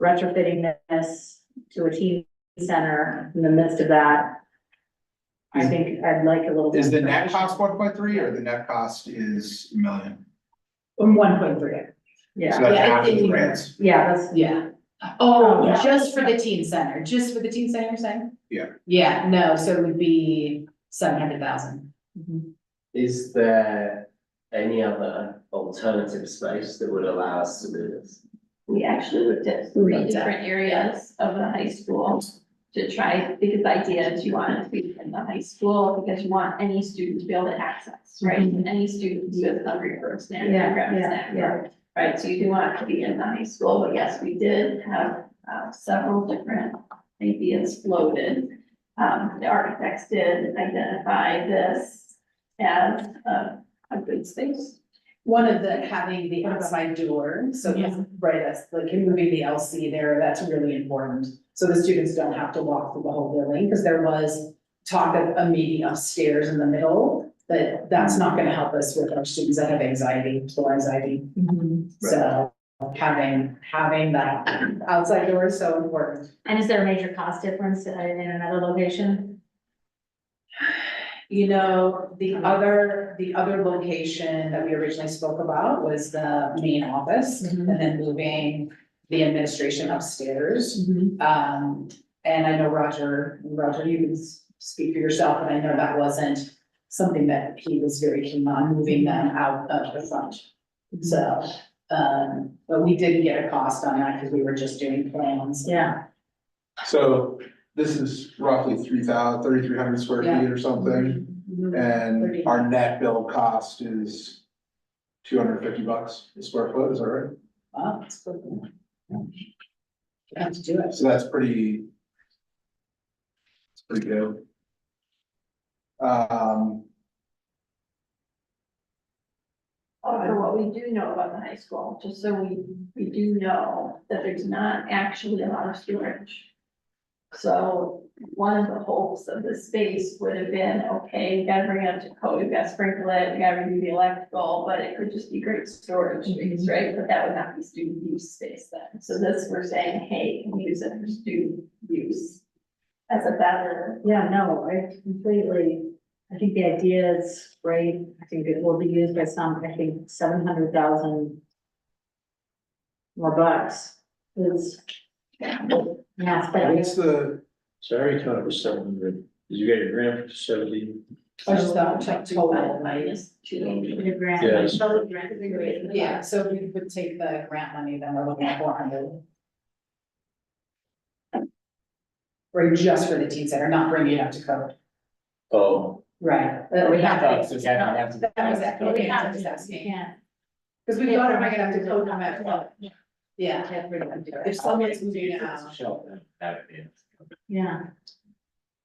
retrofitting this to a teen center in the midst of that. I think I'd like a little bit. Is the net cost 1.3 or the net cost is $1 million? 1.3. Yeah, So that's Yeah, I half of think the you- grants. yeah, that's, Yeah. Oh, Yeah. just for the teen center, you're saying? Yeah. Yeah, no, so it would be 700,000. Is there any other alternative space that would allow us to do this? We actually looked at 3 different areas of the high school to try, because the idea is you want it to be in the high school, because you want any student to be able to access, right? Any student who is hungry for a snack, Yeah, grab a yeah, snack, yeah. right? So you do want it to be in the high school, but yes, we did have several different ideas floated. The architects did identify this as a good space. One of the, having the outside door, so it's, right, that's like moving the LC there, that's really important. So the students don't have to walk through the whole building, because there was talk of a meeting upstairs in the middle, but that's not gonna help us with our students that have anxiety, school anxiety. So having that outside door is so important. And is there a major cost difference in another location? The other location that we originally spoke about was the main office, and then moving the administration upstairs. And I know Roger, you can speak for yourself, and I know that wasn't something that he was very keen on, moving them out of the front. So, but we didn't get a cost on that because we were just doing plans. Yeah. So this is roughly 3,300 square Yeah. feet or something. And our net build cost is $250 a square foot, is that right? Wow, that's good. Have to do it. So that's pretty. It's pretty good. For what we do know about the high school, just so we do know that there's not actually a lot of storage. So one of the hopes of the space would have been, okay, you gotta bring it up to code, you gotta sprinkle it, you gotta redo the electrical, but it could just be great storage space, right? But that would not be student use space then. So this, we're saying, hey, can we use it for student use as a better. Yeah, no, I think the idea is great. I think it will be used by some, I think 700,000 more bucks is. Yeah, but What's the, So I already thought it was 700. Did you get your grant for 70? I just thought check total, right? Minus 280. the grant, Yes. total grant is great. Yeah, so if we would take the grant money, then we're looking at 400. Or just for the teen center, not bringing it up to code. Oh, Right. We have to, so yeah, we have to. That was that. We Okay, have I was to, we asking. can't. Cause we've got, am I gonna have to code them at, yeah. If someone's moving out. Yeah.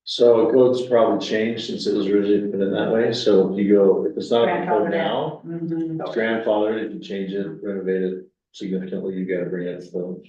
So code's probably changed since it was originally put in that way, so if you go, if it's not in code now, it's grandfathered, if you change it, renovate it significantly, you gotta bring it to the.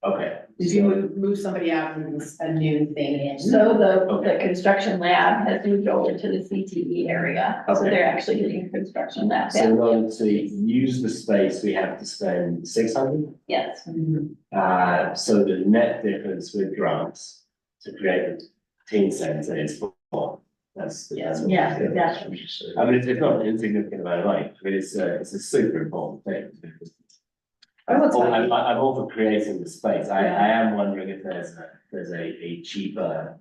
Okay. Did you move somebody out and there's a new thing in? So the construction lab has moved over to the CTE area, so Okay. they're actually getting a construction lab. So in order to use the space, we have to spend 600. Yes. So the net difference with grants to create the teen center is 4. That's what Yeah, exactly. I mean, it's not an insignificant amount of money, but it's a super important thing. I'm all for creating the space. I am wondering if there's a cheaper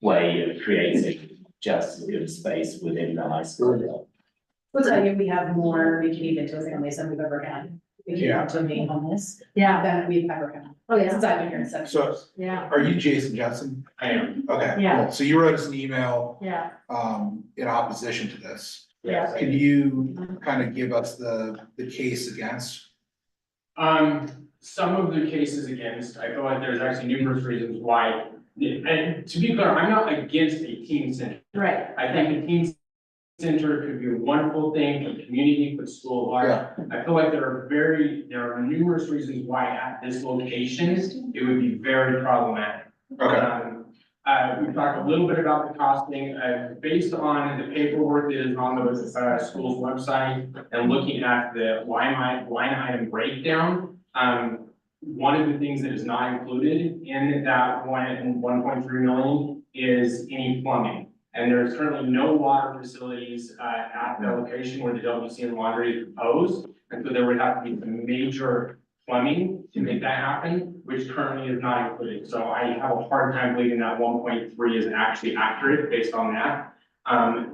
way of creating just as good a space within the high school. We'll tell you, we have more, we can even to families than we've ever had. We can Yeah. to being homeless Yeah, than we've ever had. Oh, yeah. Since I've been here in 7 So- years. yeah, Are you Jason Judson? I am. Okay, Yeah. cool. So you wrote us an email, yeah, in opposition to this. yeah. Can you kind of give us the case against? Some of the cases against, I feel like there's actually numerous reasons why, and to be clear, I'm not against a teen center. Right. I think a teen center could be a wonderful thing for the community, for school life. I feel like there are numerous reasons why at this location, it would be very problematic. Okay, We talked a little bit about the costing, based on the paperwork that is on the, school's website and looking at the line item breakdown. One of the things that is not included in that 1.3 million is any plumbing. And there's currently no water facilities, at the location where the WC and laundry is proposed. And so there would have to be some major plumbing to make that happen, which currently is not included. So I have a hard time believing that 1.3 is actually accurate based on that.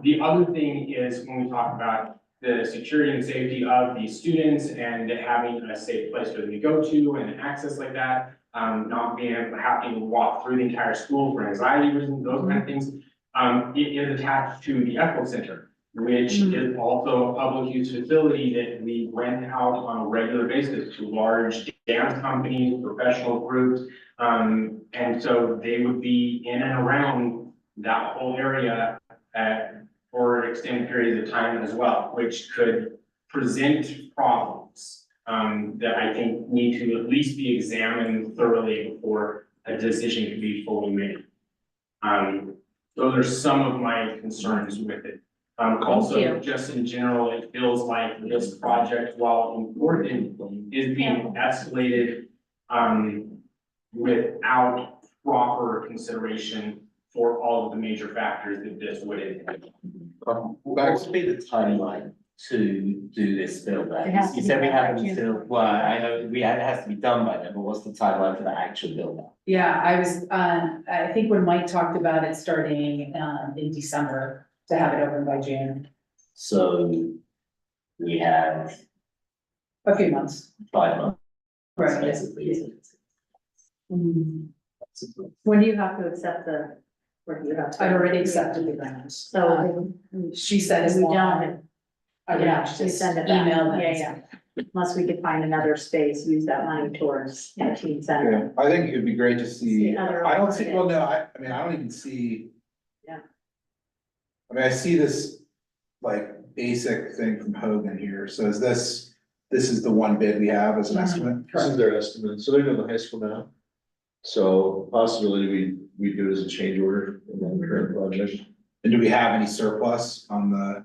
The other thing is when we talk about the security and safety of the students and having a safe place for them to go to and access like that, not having to walk through the entire school for anxiety reasons, those kind of things. It is attached to the Echo Center, which is also a public use facility that we rent out on a regular basis to large dance companies, professional groups. And so they would be in and around that whole area for extended periods of time as well, which could present problems that I think need to at least be examined thoroughly before a decision can be fully made. Those are some of my concerns with it. Also, just in general, it feels like this project, while important, is being escalated without proper consideration for all of the major factors that this would impact. What would be the timeline to do this build out? It has to You be said we done have by June. until, well, I know it has to be done by then, but what's the timeline for the actual build out? Yeah, I think when Mike talked about it starting, in December to have it open by June, So we have a few months. 5 months. Right. Basically. When do you have to accept where do you have to? I've already accepted the grant. So, She said as we long. don't, I would yeah, just we send it back. email them. Yeah, yeah. Unless we could find another space, use that money towards a teen center. yeah, I think it would be great to see, See other I don't see, well, no, alternatives. I mean, I don't even see. Yeah. I mean, I see this like basic thing from Hogan here, so this is the one bid we have as an estimate? This is their estimate, so they're doing the high school now. So possibility we do it as a change order in the current project. And do we have any surplus on the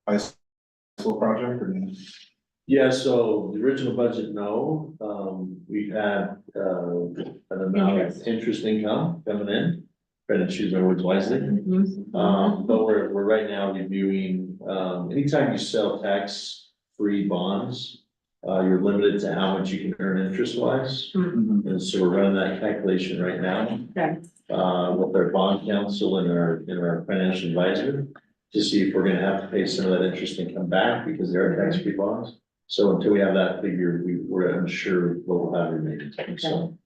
high school project or no? Yeah, so the original budget, no, we had, an amount of interest income coming in. Trying to choose my words wisely. But we're right now reviewing, anytime you sell tax-free bonds, you're limited to how much you can earn interest-wise. And so we're running that calculation right now. Okay. With our bond counsel and our financial advisor, to see if we're gonna have to pay some of that interest income back because they are tax-free bonds. So until we have that figure, we're unsure what we'll have remaining, so.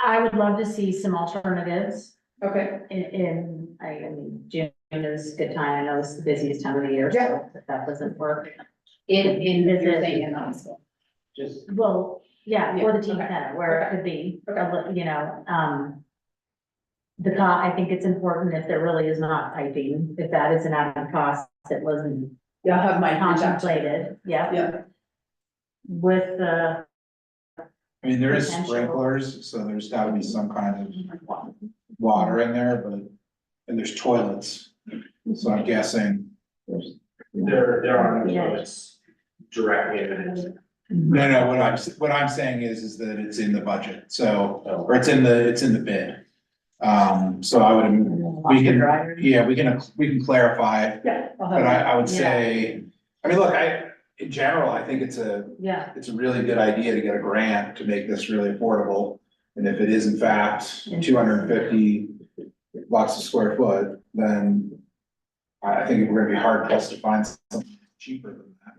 I would love to see some alternatives Okay. in, I mean, June is a good time. I know it's the busiest time of the year, Yeah. so if that doesn't work. In, Is you're it- saying in high school. Just. Well, yeah, or the teen Okay. center, where it could be, you know, I think it's important if there really is not piping, if that is an added cost that wasn't Yeah, I'll have my contemplated, yeah. Yeah. With the, I mean, there is Potential. sprinklers, so there's gotta be some kind of water in there, but, and there's toilets. So I'm guessing, There are no Yeah. toilets directly in it. no, what I'm saying is that it's in the budget, so, or it's in the bid. So I would, we can, yeah, we can clarify, Yeah. I'll but have, I would say, I mean, look, in general, I think it's a really good idea to get a grant to make this really affordable. And if it is in fact $250 a square foot, then I think we're gonna be hard pressed to find something cheaper than that.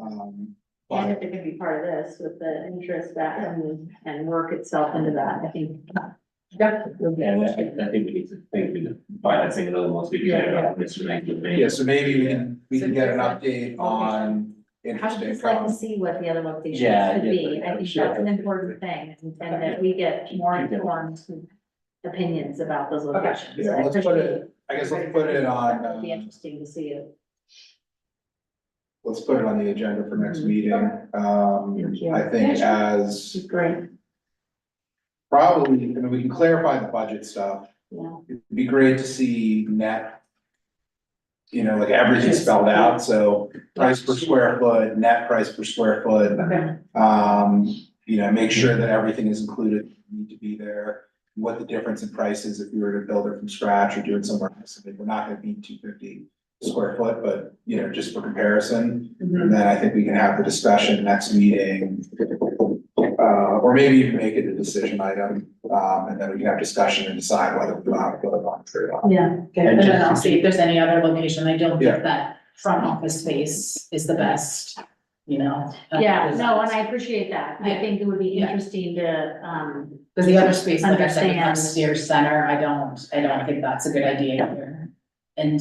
and But if it could be part of this with the interest that and work itself into that, I think. Yeah, I think we need to think we financing it once we can, it's really. yeah, so maybe we can get an update on I interest would just like to income. see what the other locations Yeah, could yeah, be. I think sure. that's an important thing, and that we get more informed opinions about those locations. Yeah, let's put it, I guess let's put it on, It'd be interesting to see it. let's put it on the agenda for next meeting. Thank you. I think as Great, probably, I mean, we can clarify the budget stuff. yeah. It'd be great to see net. You know, like everything spelled out, so price per square foot, net price per square foot. okay. You know, make sure that everything is included, need to be there. What the difference in price is if you were to build it from scratch or do it somewhere else. I mean, we're not gonna be 250 square foot, but you know, just for comparison. And then I think we can have the discussion next meeting. Or maybe even make it a decision item, and then we can have discussion and decide whether we want to put it on or not. Yeah. Okay, and then I'll see if there's any other location. I don't Yeah. think that front office space is the best, you know. Yeah, no, and I appreciate that. I Yeah. think it would be Yeah. interesting to, Because the other space, like I said, Understand. upstairs center, I don't think that's a good idea here. And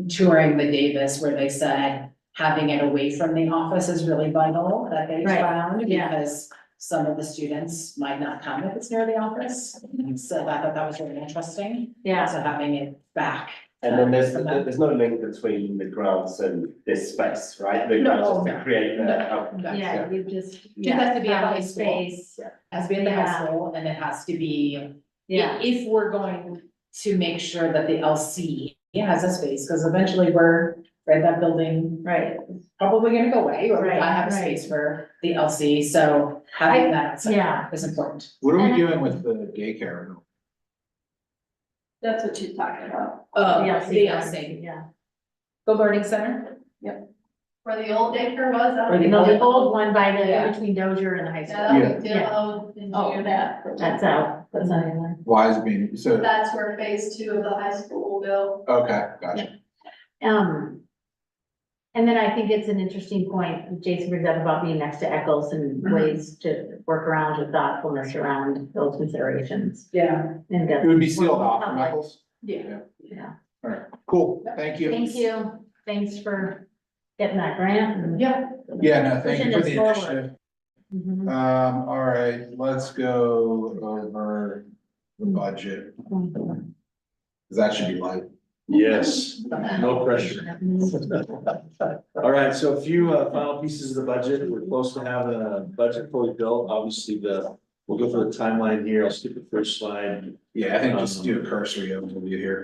touring the Davis where they said having it away from the office is really vital that they Right, found. yeah. Because some of the students might not come if it's near the office. So I thought that was really interesting. yeah, So having it back. And then from them. there's no link between the grants and this space, right? The No, grants is no, to create the. No, no. yeah, you just. Just has to be at have high a school. space. Has to be at the high Yeah. school and it has to be. Yeah, If we're going to make sure that the LC has a space, because eventually we're, right, that building right, probably gonna go away, or we Right, gotta have a right. space for the LC, so having that outside yeah. is important. What are we And I- doing with the daycare? That's what she's talking about. Yeah, The LC, yeah. the learning center, Where the old daycare was, Or the No, the old one by Yeah. the, between Dozier and the high yeah, school. that was Yeah. demoed in Oh, June. that. That's out, that's not in there. Why is it being, so, That's where phase 2 of the high school will go. okay, gotcha. And then I think it's an interesting point Jason brings up about being next to Eccles and ways to work around with thoughtfulness around those considerations. yeah. And It would be sealed off from Public. Michaels? Yeah. Yeah, All right, cool, thank you. thank you, thanks for getting that grant. and- Yeah. Yeah, no, thank you Pushing for us the forward. initiative. Mhm. All right, let's go over the budget, because that should be light. Yes, no pressure. All right, so a few final pieces of the budget. We're close to having a budget fully built. Obviously, we'll go through the timeline here. I'll skip the first slide. Yeah, I think just do a cursory overview here.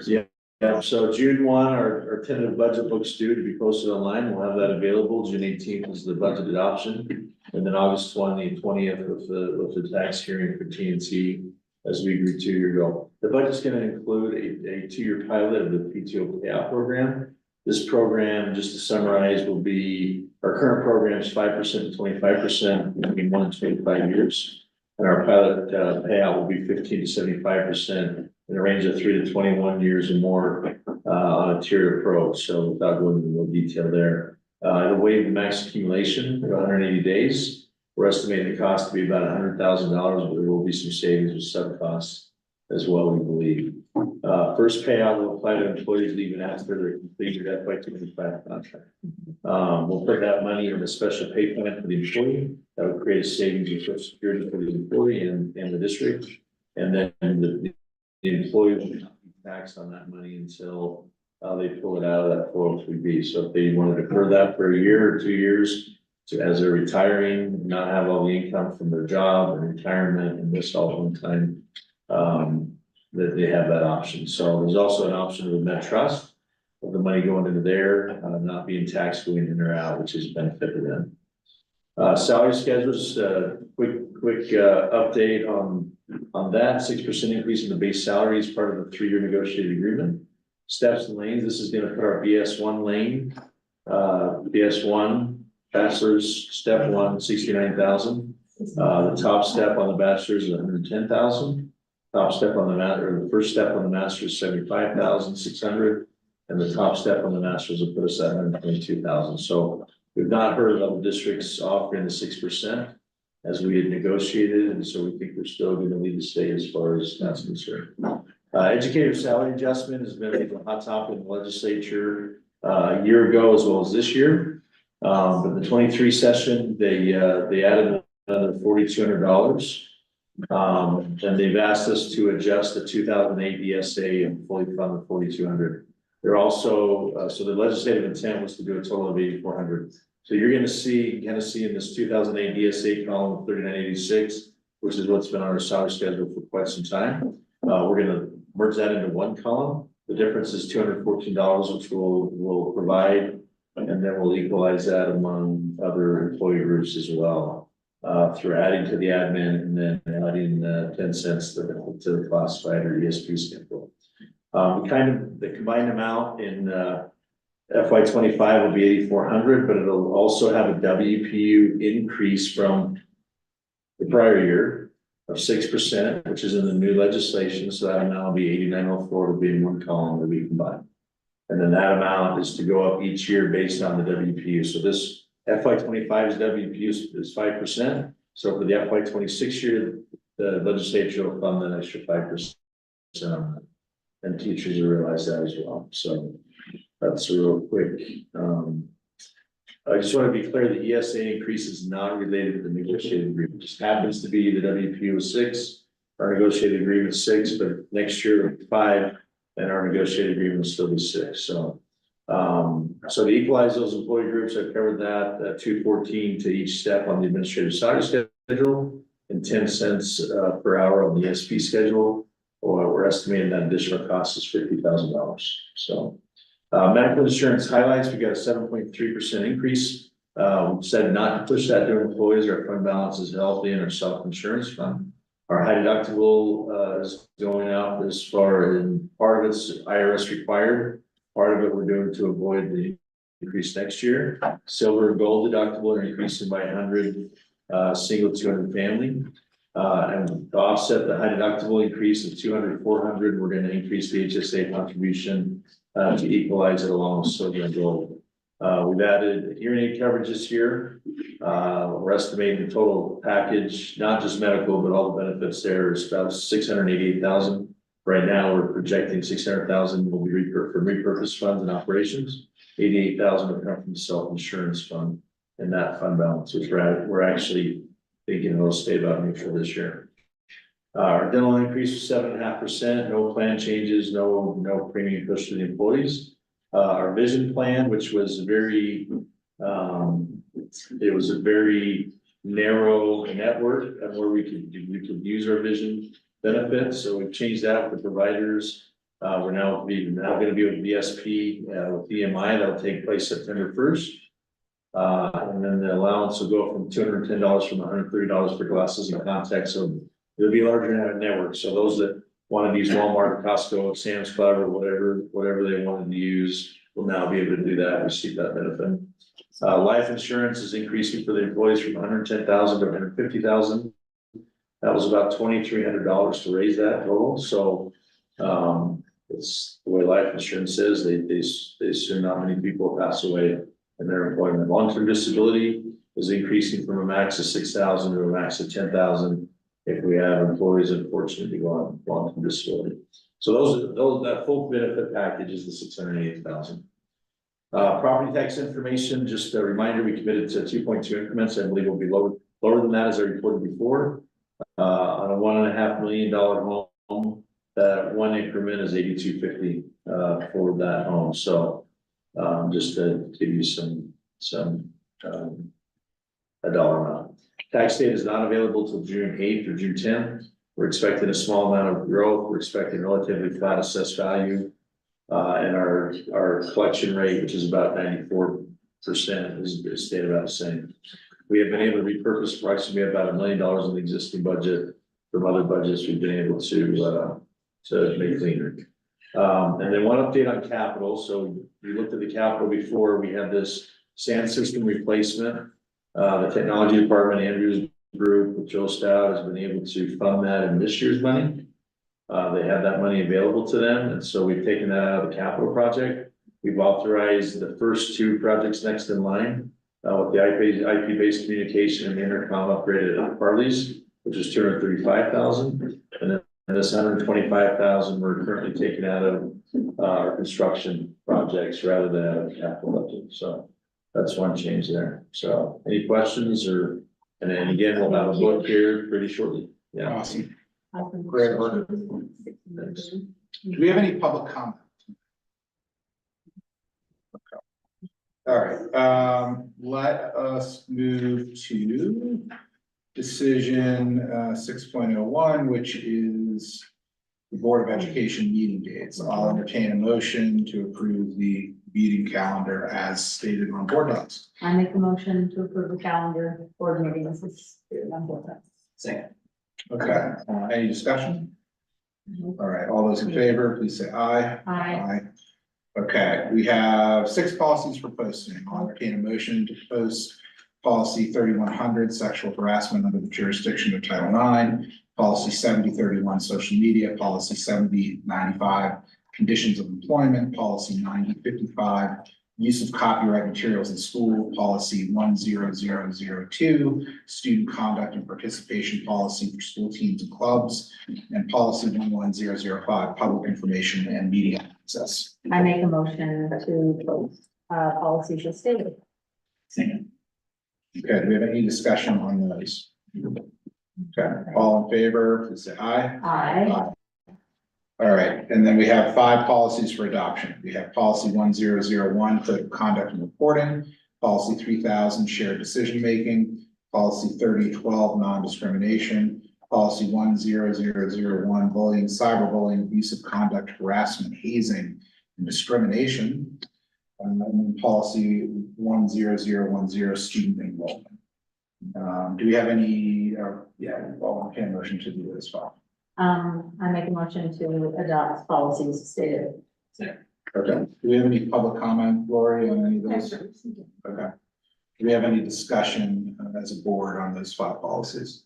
Yeah, so June 1, our tentative budget book's due to be posted online. We'll have that available. June 18th is the budget adoption. And then August 20th with the tax hearing for TNC, as we agreed 2 years ago. The budget's gonna include a 2-year pilot of the PTO payout program. This program, just to summarize, will be, our current program is 5% to 25% between 1 and 25 years. And our pilot payout will be 15 to 75% in a range of 3 to 21 years or more on a tiered approach. So without going into more detail there, it'll waive the max accumulation of 180 days. We're estimating the cost to be about $100,000, but there will be some savings with sub costs as well, we believe. First payout will apply to employees leaving after their completed FY 25 contract. We'll put that money in a special pay plan for the employee. That would create a savings in Social Security for the employee and the district. And then the employee will not be taxed on that money until they pull it out of that 403B. So if they want to defer that for a year or 2 years, so as they're retiring, not have all the income from their job and retirement and this all one time, that they have that option. So there's also an option with Med Trust of the money going into there, not being taxed going in or out, which is a benefit to them. Salary schedules, quick update on that. 6% increase in the base salary is part of the 3-year negotiated agreement. Steps and lanes, this is going to put our BS1 lane, BS1 bachelor's step 1, 69,000. The top step on the bachelor's is 110,000. Top step on the first step on the master's 75,600, and the top step on the master's will put us at 122,000. So we've not heard of other districts offering the 6% as we had negotiated, and so we think we're still going to lead the state as far as that's concerned. Educator salary adjustment has been a hot topic in the legislature a year ago as well as this year. But the 23 session, they added another $4,200. And they've asked us to adjust the 2008 ESA and fully fund the 4,200. They're also, so the legislative intent was to do a total of 8,400. So you're going to see in this 2008 ESA column of 3986, which is what's been on our salary schedule for quite some time. We're going to merge that into one column. The difference is $214, which we'll provide, and then we'll equalize that among other employee groups as well. Through adding to the admin and then adding 10 cents to the classified or ESP schedule. The combined amount in FY 25 will be 8,400, but it'll also have a WPU increase from the prior year of 6%, which is in the new legislation. So that amount will be 8,904 to be in one column to be combined. And then that amount is to go up each year based on the WPU. So this FY 25's WPU is 5%. So for the FY 26 year, the legislature will fund an extra 5%. And teachers will realize that as well. So that's a real quick. I just want to be clear, the ESA increase is not related to the negotiated agreement. It just happens to be the WPU is 6, our negotiated agreement is 6, but next year 5, and our negotiated agreement will still be 6. So to equalize those employee groups, I've covered that, 214 to each step on the administrative salary schedule and 10 cents per hour on the ESP schedule. Or we're estimating that additional cost is $50,000. So medical insurance highlights, we got a 7.3% increase. We said not to push that to employees. Our fund balance is healthy in our self-insurance fund. Our high deductible is going out as far, and part of it's IRS required. Part of it we're doing to avoid the increase next year. Silver and gold deductible are increasing by 100, single 200 family. And to offset the high deductible increase of 200, 400, we're going to increase the HSA contribution to equalize it along with silver and gold. We've added hearing aid coverage this year. We're estimating the total package, not just medical, but all the benefits there is about 688,000. Right now, we're projecting 600,000 will be from repurposed funds and operations. 88,000 will come from the self-insurance fund and that fund balance, which we're actually thinking it'll stay about neutral this year. Our dental increase was 7.5%, no plan changes, no premium push to the employees. Our vision plan, which was very, it was a very narrow network of where we could use our vision benefits. So we've changed that with the providers. We're now going to be with VSP with DMI. That'll take place September 1st. And then the allowance will go from $210 from $130 for glasses and contacts. So it'll be a larger network. So those that want to use Walmart, Costco, Sam's Club, or whatever they wanted to use will now be able to do that, receive that benefit. Life insurance is increasing for the employees from $110,000 to $150,000. That was about $2,300 to raise that total. So it's the way life insurance is. They assume not many people pass away in their employment. Long-term disability is increasing from a max of 6,000 to a max of 10,000 if we have employees unfortunately go on long-term disability. So that full benefit package is the 680,000. Property tax information, just a reminder, we committed to 2.2 increments. I believe will be lower than that, as I reported before. On a $1.5 million home, that one increment is 8250 for that home. So just to give you a dollar amount. Tax date is not available till June 8th or June 10th. We're expecting a small amount of growth. We're expecting relatively flat assessed value. And our collection rate, which is about 94%, is stayed about the same. We have been able to repurpose approximately about $1 million in the existing budget from other budgets we've been able to make cleaner. And then one update on capital. So we looked at the capital before. We had this sand system replacement. The technology department, Andrew's group with Joe Stout, has been able to fund that in this year's money. They have that money available to them, and so we've taken that out of the capital project. We've authorized the first two projects next in line, with the IP-based communication and the intercom upgraded at Farley's, which is $235,000. And then this $125,000 we're currently taking out of our construction projects rather than out of the capital budget. So that's one change there. So any questions or, and then again, we'll have a book here pretty shortly. Yeah. Awesome. Great order. Thanks. Do we have any public comment? Okay. All right, let us move to decision 6.01, which is the Board of Education meeting dates. I'll entertain a motion to approve the meeting calendar as stated on board docs. I make a motion to approve the calendar board meetings as stated on board docs. Second. Okay, any discussion? All right, all those in favor, please say aye. Aye. Okay, we have 6 policies for posting. I'll entertain a motion to post policy 3100, sexual harassment under the jurisdiction of Title IX, policy 7031, social media, policy 7095, conditions of employment, policy 9055, use of copyright materials in school, policy 10002, student conduct and participation policy for school teams and clubs, and policy 11005, public information and media access. I make a motion to post policies as stated. Okay, do we have any discussion on those? Okay, all in favor, please say aye. Aye. All right, and then we have 5 policies for adoption. We have policy 1001, code of conduct and reporting, policy 3000, shared decision-making, policy 3012, non-discrimination, policy 10001, bullying, cyberbullying, abusive conduct, harassment, hazing, and discrimination, and then policy 10010, student enrollment. Do we have any, okay, motion to do this file? I make a motion to adopt policies as stated. Okay, do we have any public comment, Lori, on any of those? Okay. Do we have any discussion as a board on those 5 policies?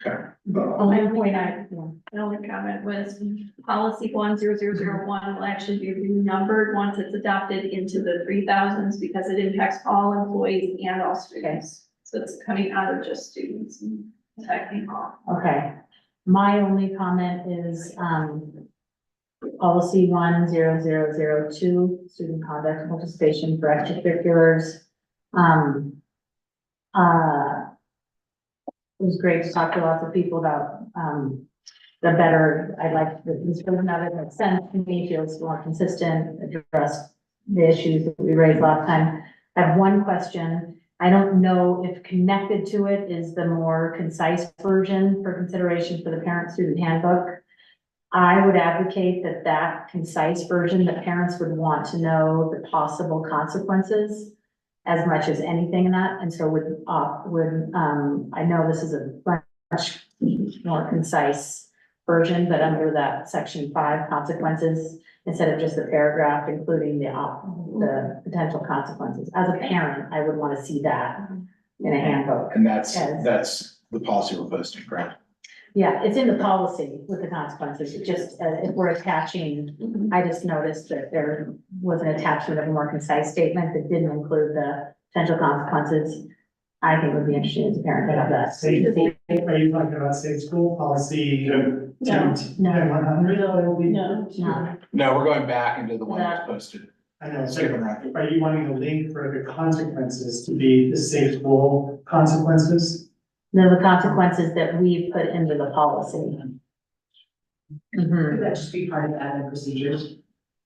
Okay. Only point the only comment was policy 10001 will actually be renumbered once it's adopted into the 3000s because it impacts all employees and all students. So it's coming out of just students and affecting all. Okay, my only comment is, policy 10002, student conduct and participation for extracurriculars. It was great to talk to lots of people about, the better, I like this version of it, that makes sense to me, feels more consistent, address the issues that we raised last time. I have one question. I don't know if connected to it is the more concise version for consideration for the parent-student handbook. I would advocate that concise version, that parents would want to know the possible consequences as much as anything in that, and so I know this is a much more concise version, but under that section 5 consequences, instead of just the paragraph including the potential consequences. As a parent, I would want to see that in a handbook. And that's the policy we're posting, correct? Yeah, it's in the policy with the consequences. It just, if we're attaching, I just noticed that there was an attachment of a more concise statement that didn't include the potential consequences. I think it would be interesting as a parent to have that. Are you talking about safe school policy? No, no. 100? No. No, we're going back into the one that's posted. I know, so Skipping around. are you wanting a link for the consequences to be the safe school consequences? No, the consequences that we put into the policy. Could that just be part of the admin procedures?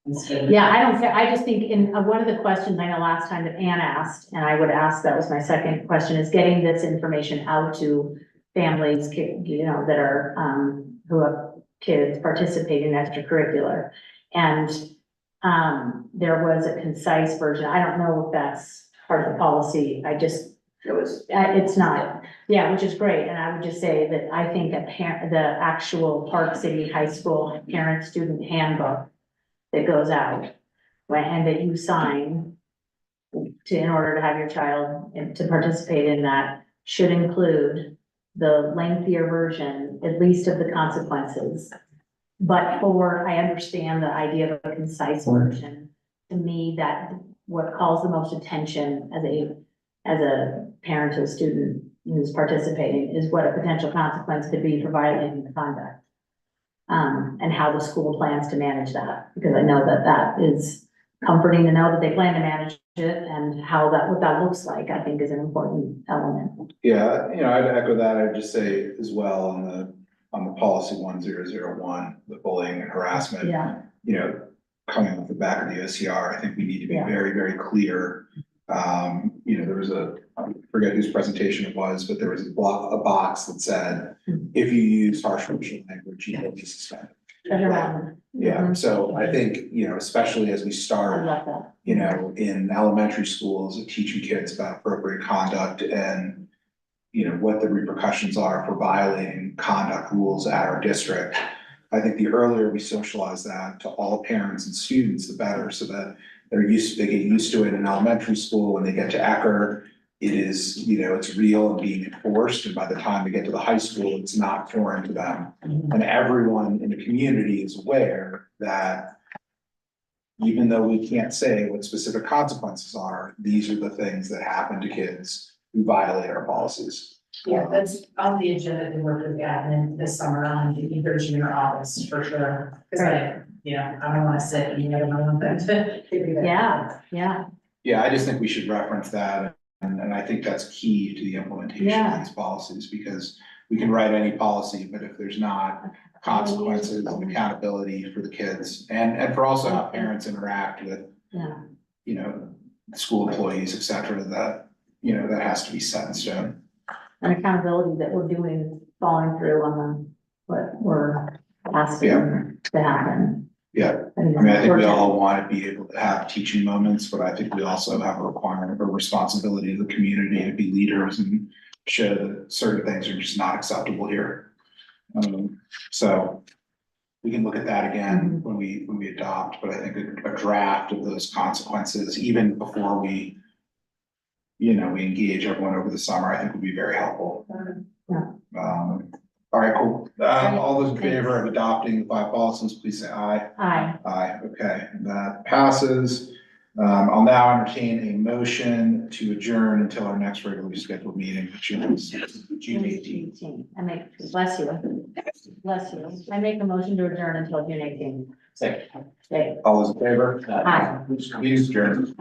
Instead of- Yeah, I don't care, I just think in, one of the questions I know last time that Ann asked, and I would ask, that was my second question, is getting this information out to families, you know, that are, who have kids participating in extracurricular. And, there was a concise version, I don't know if that's part of the policy, it's not, yeah, which is great, and I would just say that I think the actual Park City High School parent-student handbook that goes out, and that you sign in order to have your child, to participate in that, should include the lengthier version, at least of the consequences. But I understand the idea of a concise version. To me, that what calls the most attention as a parent to a student who's participating is what a potential consequence could be for violating the conduct. And how the school plans to manage that, because I know that is comforting to know that they plan to manage it, and what that looks like, I think is an important element. Yeah, I'd echo that. I'd just say as well on the policy 1001, the bullying and harassment. Yeah. Coming off the back of the OCR, I think we need to be Yeah. very, very clear. There was I forget whose presentation it was, but there was a box that said, if you use harsh racial language, you will be suspended. Yeah, so I think, especially as we I start, love that. in elementary schools, teaching kids about appropriate conduct and, what the repercussions are for violating conduct rules at our district. I think the earlier we socialize that to all parents and students, the better, so that they get used to it in elementary school. When they get to Ecker, it is, it's real and being enforced, and by the time they get to the high school, it's not foreign to them. And everyone in the community is aware that even though we can't say what specific consequences are, these are the things that happen to kids who violate our policies. Yeah, that's on the agenda to work with admin this summer on the version in your office for sure. Cause I don't wanna sit and I don't want them to figure that out. Yeah. Yeah, I just think we should reference that, and I think that's key to the implementation of these policies, because we can write any policy, but if there's not consequences and accountability for the kids, and for also how parents interact with, school employees, et cetera, that, that has to be set in stone. And accountability that we're following through on what we're asking to happen. Yeah, I think we all want to be able to have teaching moments, but I think we also have a requirement or responsibility to the community to be leaders and show that certain things are just not acceptable here. So we can look at that again when we adopt, but I think a draft of those consequences, even before we we engage everyone over the summer, I think would be very helpful. All right, cool. All those in favor of adopting the 5 policies, please say aye. Aye. Aye, okay, that passes. I'll now entertain a motion to adjourn until our next regularly scheduled meeting, which is June 18th. Bless you. I make a motion to adjourn until June 18th. Second. Okay. All those in favor? Aye. Meeting is adjourned.